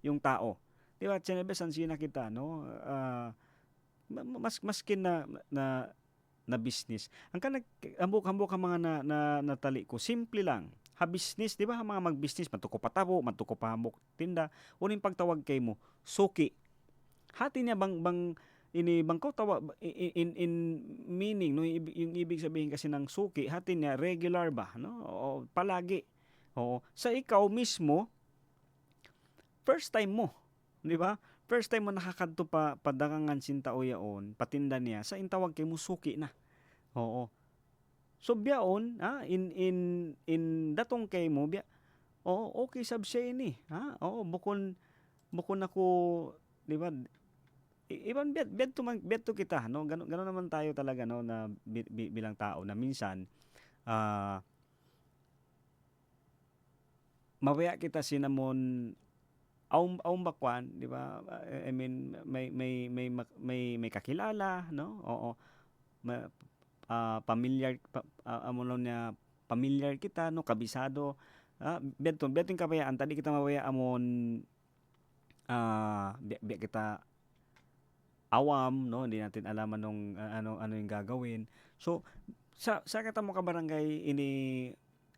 yung tao, di ba, tsenebesan sina kita, no, maskin na business. Ang hambok ang mga natali ko, simple lang. Ha business, di ba? Mga mag-business, matuko pa tabo, matuko pa hambok tinda. Uning pagtawag kay mo, suki. Hati niya bang ini bangko tawag in meaning, no, yung ibig sabihin kasi ng suki, hati niya regular ba, no? O palagi. Oo. Sa ikaw mismo, first time mo, di ba? First time mo nakakadto pa padagangan sinta o yaon, patinda niya, sa intawag kay musuki na. Oo. So biyaon, in datong kay mo, okay sab siya ini. Oo, bukon ako, di ba? Iban bet to kita, no? Gano naman tayo talaga, no, na bilang tao na minsan mabaya kita sinamon aum bakwan, di ba? I mean may kakilala, no? Oo. Familiar amon niya, familiar kita, no, kabisado. Beton kabayaan tadi kita mawaya amon biya kita awam, no, hindi natin alam ano yung gagawin. So sa kita mo ka barangay ini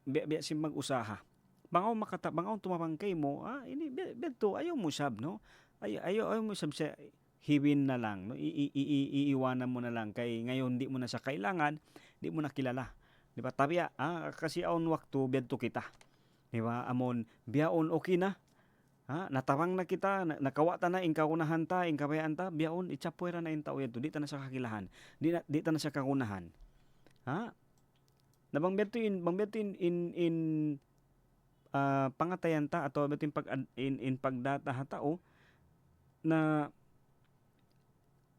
biya sim mag-usaha. Bangaw tumapangkay mo, ini beto ayaw mo sab, no? Ayaw mo sab siya hiwin na lang, no? Iiwanan mo na lang kay ngayon di mo na siya kailangan, di mo na kilala. Di ba? Tabiya, kasi aon waktu beto kita. Di ba? Amon biyaon okay na. Natawang na kita, nakawata na ingkaunahan ta, ingkabayaan ta, biyaon itsapuera na intao yato, di ta na siya kakilahan. Di ta na siya kakunahan. Na bang beto in pangatayan ta atau betin in pagdata hatao na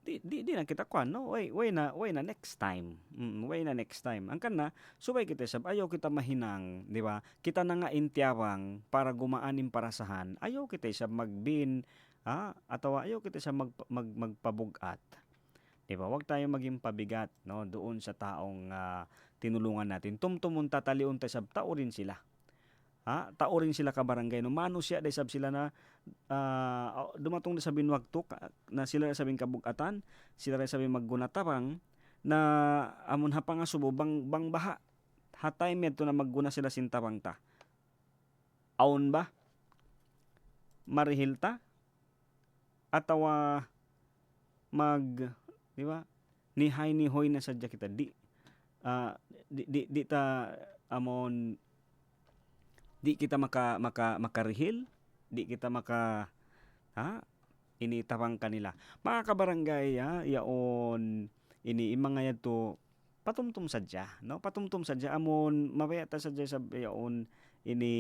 di na kita kwan, no, way na next time, way na next time ang kana subay kita sab ayaw kita mahinang, di ba, kita na nga intiyawang para gumaanin parasahan, ayaw kita sab magbin atau ayaw kita sa magpabugat, di ba, wag tayo maging pabigat, no, doon sa taong tinulungan natin. Tumtumun tataliun tayo sab tao rin sila. Tao rin sila ka barangay, no, mano siya day sab sila na dumatong na sabing wagto na sila sabing kabugatan, sila rin sabing maggunatarang na amon ha pa nga subo bang baha hatay medto na magguna sila sintabang ta. Aon ba marihil ta atawa di ba, nihoy na sadya kita di ta amon di kita makarihil, di kita initawang kanila. Mga kabarangay, yaon ini mga yato patumtum sadya, no? Patumtum sadya amon mabaya ta sadya sa yaon ini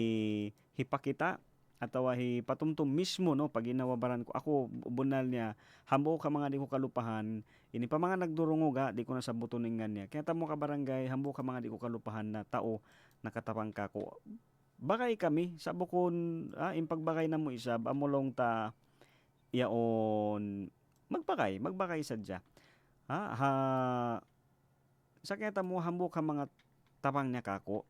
hipakita atawa patumtum mismo, no, pag ginawabaran ko ako bunal niya hambo ka mga di ko kalupahan ini pa mga nagdurungo di ko na sa butuningan niya. Kaya tamo ka barangay hambo ka mga di ko kalupahan na tao nakatapang ka ko. Bagay kami sa bukon impagbagay na mo isab amulong ta yaon magbagay sadya. Sa kaya mo hambok ka mga tapang niya kako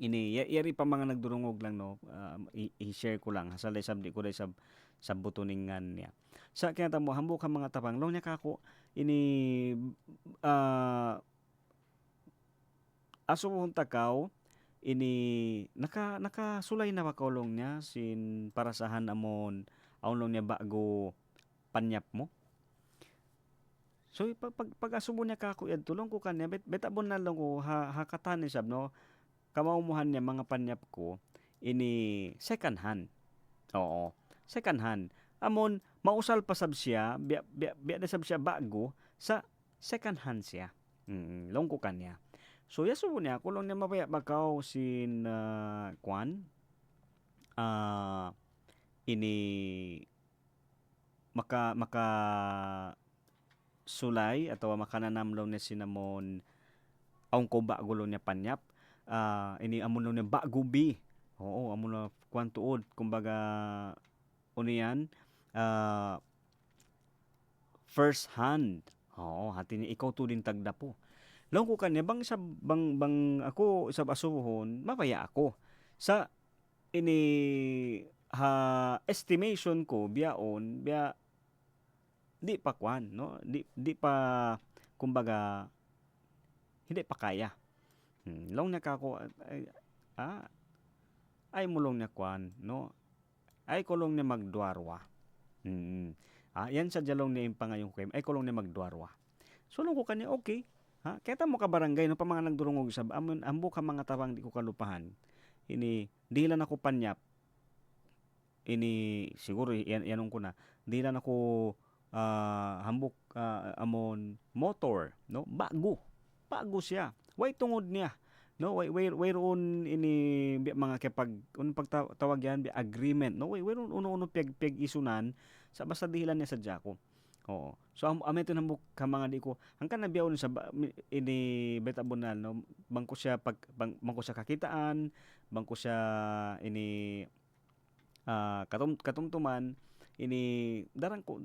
ini yari pa mga nagdurungog lang, no, i-share ko lang hasalay sab di ko day sab butuningan niya. Sa kaya mo hambok ka mga tapang long niya kako ini asubuhon takaw ini nakasulay na makulong niya sin parasahan amon aulong niya bago panyap mo. So pag asubo niya kako yad tulong ko kanya betabon na lang ko hakatan ni sab no. Kamaumuhan niya mga panyap ko ini second hand. Oo, second hand. Amon mausal pa sab siya, biya na sab siya bago sa second hand siya. Long ko kanya. So yaso niya kulong niya mabaya bakaw sin kwan ini maka sulay atau makananamlaw niya sinamon aung ko bagulo niya panyap ini amon niya bagubi. Oo, amon na kwan tuod kumbaga uniyan first hand. Oo, hati ni ikaw to din tagda po. Long ko kanya bang ako sa asuhon mabaya ako sa ini estimation ko biyaon biya di pa kwan no di pa kumbaga hindi pa kaya. Long na kako ay mulong na kwan no ay kulong na magduarwa. Yan sa jalong ni impangayong kem ay kulong na magduarwa. So long ko kanya okay. Kaya mo ka barangay no pa mga nagdurungog sa ambo ka mga tawang di ko kalupahan. Ini dilan ako panyap. Ini siguro yanong ko na. Dilan ako hambok amon motor no bago siya way tungod niya no way ron ini mga kapag pagtawag yan agreement no way ron uno peg isunan sa basta dihilan niya sa jako. Oo, so ameto hambok ka mga di ko hangkan nabiyaw sa ini betabonal no bangko siya bangko siya kakitaan bangko siya ini katumtuman ini darang ko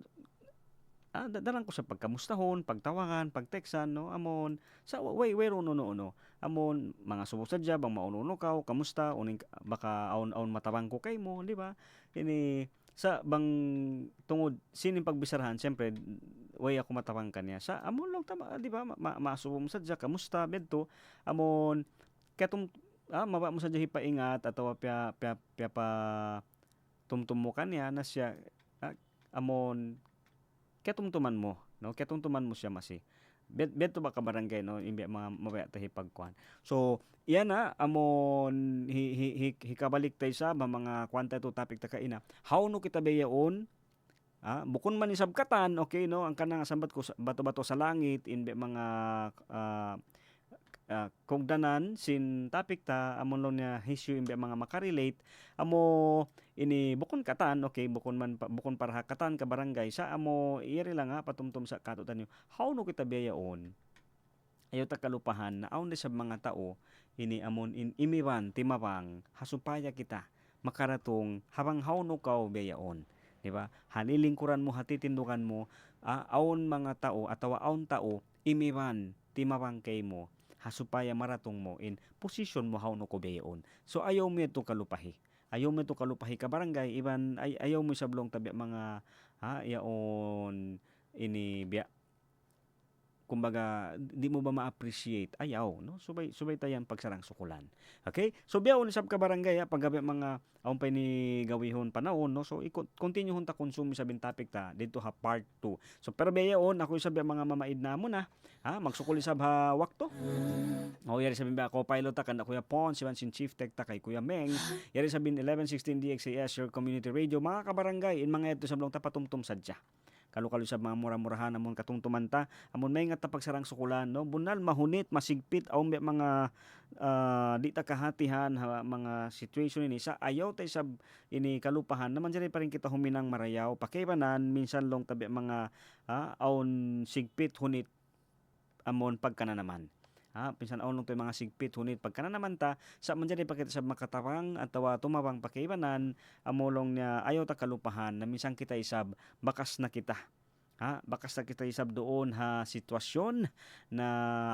sa pagkamustahon, pagtawagan, pagteksan, no, amon, sa way no, amon, mga sumusadya, bang maununo ka, kamusta, uning, baka aon matawang ko kay mo, di ba? Ini, sa bang tungod, sining pagbisarahan, siyempre, way ako matawang kanya, sa amon lang, tama, di ba? Masubo mo sadya, kamusta, bedto, amon, katong, maba mo sadya hipaingat, atau pya pa, tumtum mo kanya, na siya, amon, ketumtuman mo no ketumtuman mo siya masi beto ba ka barangay no imbi mga mabaya tahi pagkuan so iyan na amon hikabalik tay sa mga kwanta to topic ta kaina how no kita bayaon bukon man isab katan okay no ang kanang sambat ko bato-bato sa langit imbi mga kung danan sin topic ta amon lo niya issue imbi mga makarelate amo ini bukon katan okay bukon para katan ka barangay sa amo iri lang patumtum sa katutan niyo how no kita biyaon ayo ta kalupahan na aun sa mga tao ini amon imiwan timawang hasupaya kita makaratong habang how no ka biyaon di ba halilingkuran mo hatitindukan mo aun mga tao atawa aun tao imiwan timawang kay mo hasupaya maratong mo in position mo how no ko biyaon so ayaw mo ito kalupahi ka barangay iban ayaw mo sablong tabi mga yaon ini biya kumbaga di mo ba ma-appreciate ayaw no subay tayan pagsarang sukulan okay so biyaon sab ka barangay paggabi mga aon pa ni gawihon panahon no so continue hun ta consume sa bin topic ta dito part 2 so pero biyaon ako sabi mga mamaid na mo na magsukuli sab ha wakto yari sabi ba ako pilot ta kan Kuya Pon si Sin Chief Tech ta kay Kuya Meng yari sabi 1116 DXAS your community radio mga kabarangay in mga ito sablong tapatumtum sadya kalu-kalu sa mga mura-murahan amon katungtuman ta amon may nga pagsarang sukulan no bunal mahunit masigpit aw mga di ta kahatihan mga situation ini sa ayaw tay sab ini kalupahan naman diri pa rin kita huminang marayaw pakaybanan minsan long tabi mga aon sigpit hunit amon pagkananaman pinsan aon long tay mga sigpit hunit pagkananaman ta sa man diri pa kita sa makatawang atawa tumawang pakaybanan amolong niya ayaw ta kalupahan na minsan kita isab bakas na kita isab doon sitwasyon na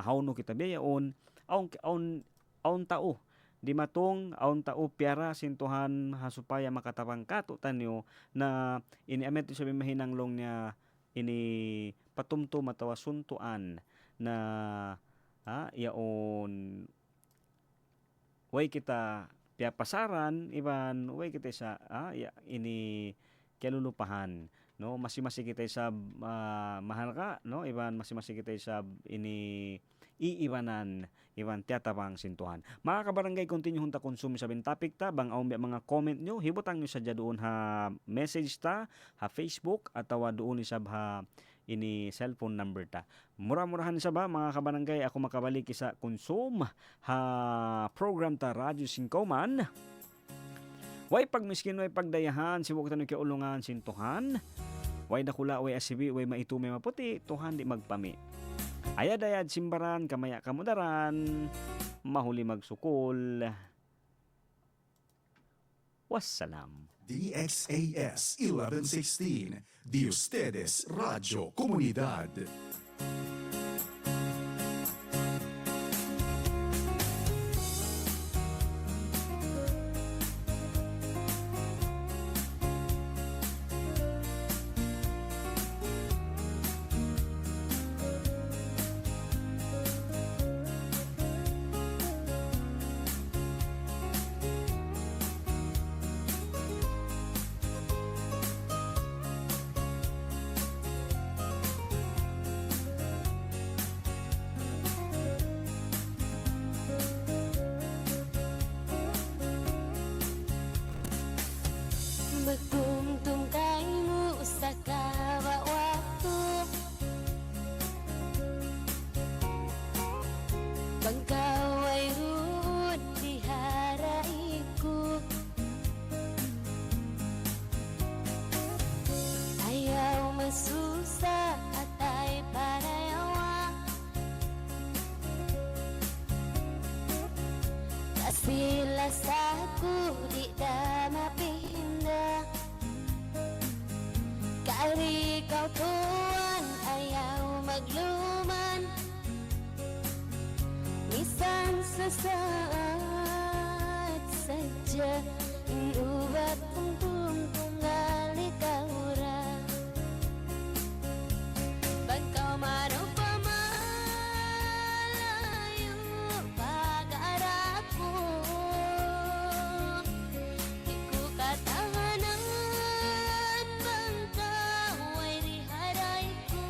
hawno kita biyaon aon tao di matong aon tao piara sintuhan hasupaya makatawang kato tanyo na iniamet sabi mahinanglong niya ini patumtum atawa suntuan na yaon way kita pasaran iban way kita sa ini kalulupahan no masi kita sa mahal ka no iban masi kita sa ini iibanan iban tiyatabang sintuhan. Mga kabarangay, continue hunta konsume sa bin topic ta bang aw mga comment nyo hibutang nyo sa doon ha message ta ha Facebook atawa doon isab ha ini cellphone number ta. Mura-murahan sa ba mga kabarangay, ako makabalik sa consume ha program ta Radyo Singkauman. Way pagmiskin way pagdayahan sibuk tanong kay ulungan sintuhan. Way dakula way asibi way maitume maputi tuhan di magpami. Ayad-ayad simbaran kamaya kamudaran mahuli magsukol. Wassalam. DXAS 1116, de ustedes Radio Comunidad. Magtungtong kayo sa kawawato, bangkaway rud diharai ko. Ayaw masusa at ay parayawa, kasila sa di na mapinda. Kari kau tuan ayaw magluman, misan sasaat saja inubat tungtung tunggali kaura. Bangkau mano pamalayo pag-arako, di ko katahanan bangkau ay riharay ko.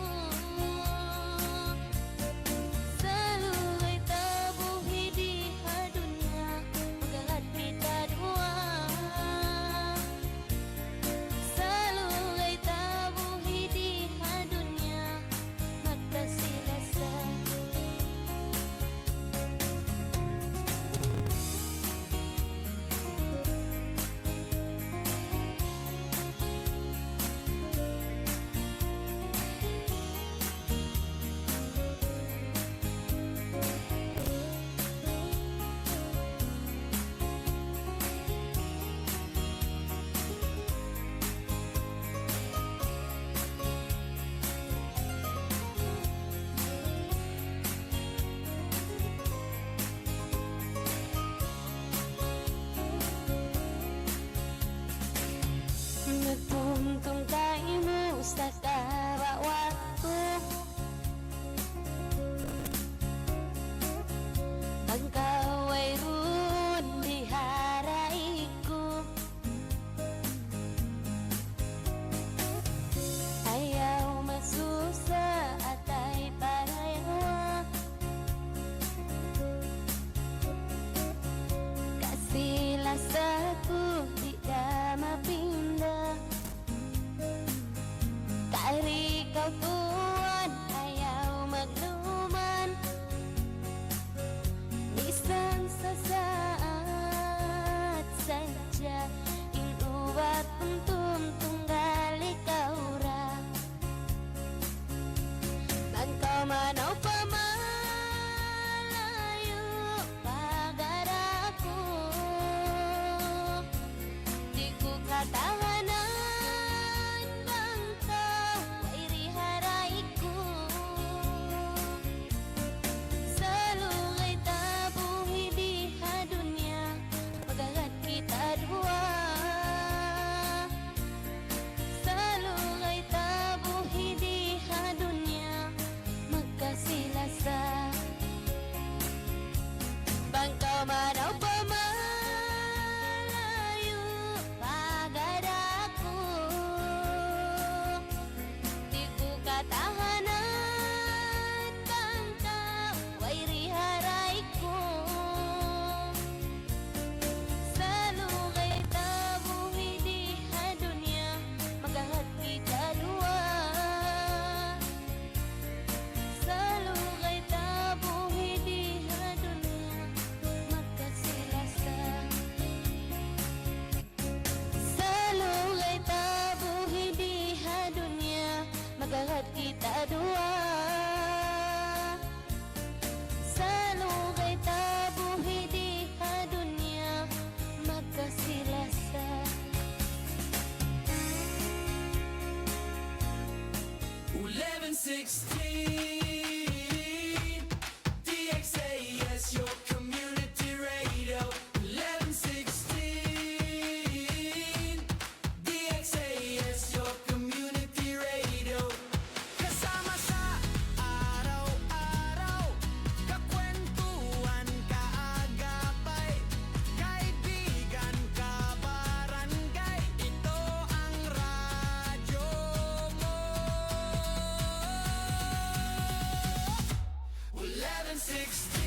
Salugay tabuhi di hadunya magagat kita dua. Salugay tabuhi di hadunya magkasilasa. Nagtungtong tayo sa kawawato, bangkaway rud diharai ko. Ayaw masusa at ay parayawa, kasila sa di na mapinda. Kari kau tuan ayaw magluman, bisan sasaat saja inubat untung tunggali kaura. Bangkau manaw pamalayo pag-arako, di ko katahanan bangkau ay riharay ko. Salugay tabuhi di hadunya magagat kita dua. Salugay tabuhi di hadunya magkasilasa. Bangkau manaw pamalayo 1116 DXAS, your community radio. 1116 DXAS, your community radio. Kasama sa araw-araw, kakwentuhan, kaagapay, kaibigan, kabarangay, ito ang radyo mo. 1116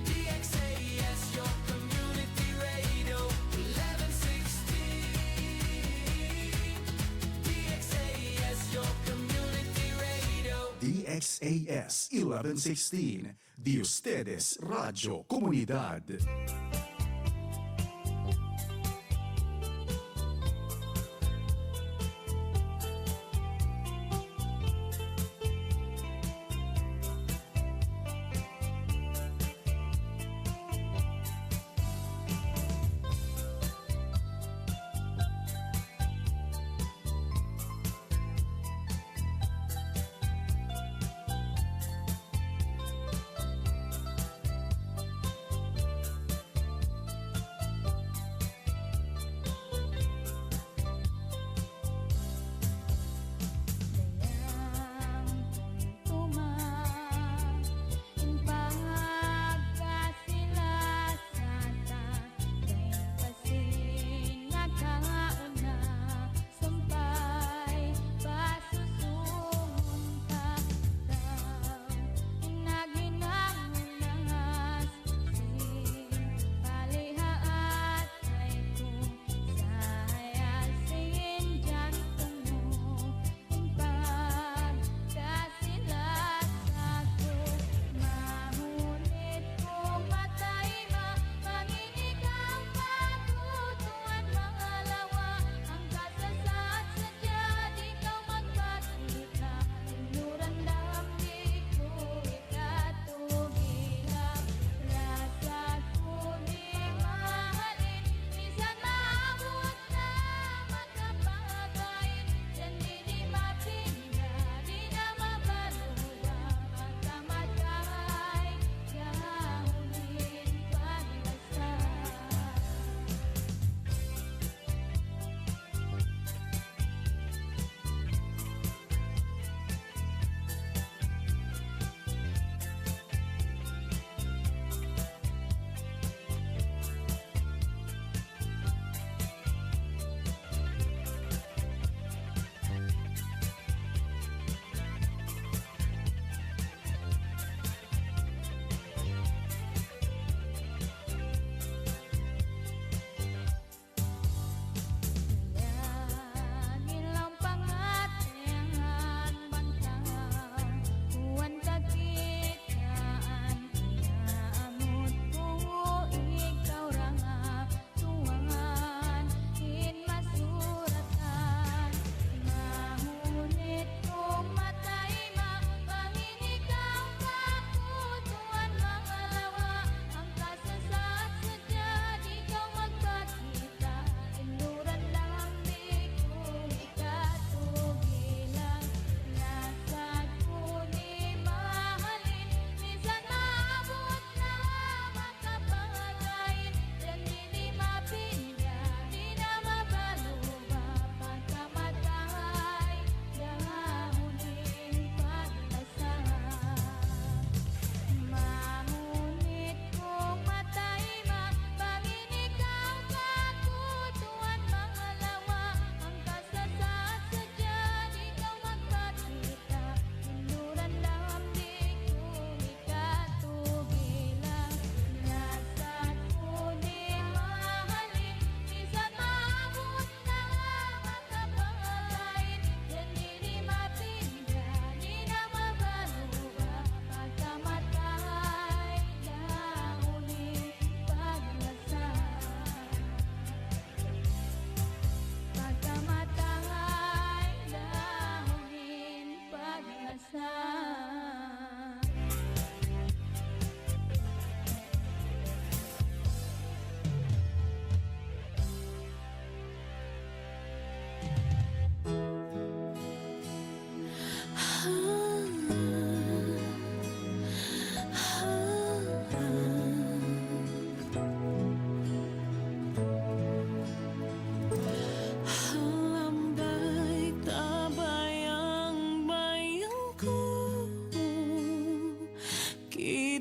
DXAS, your community radio. 1116 DXAS, your community radio. DXAS 1116, de ustedes Radio Comunidad.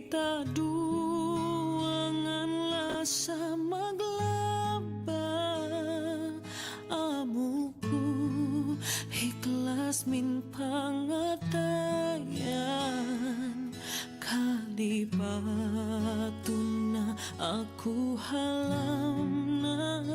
kita duangan sa maglaba. Amuku ikhlas min pangatayan. Kalibatun na aku halam na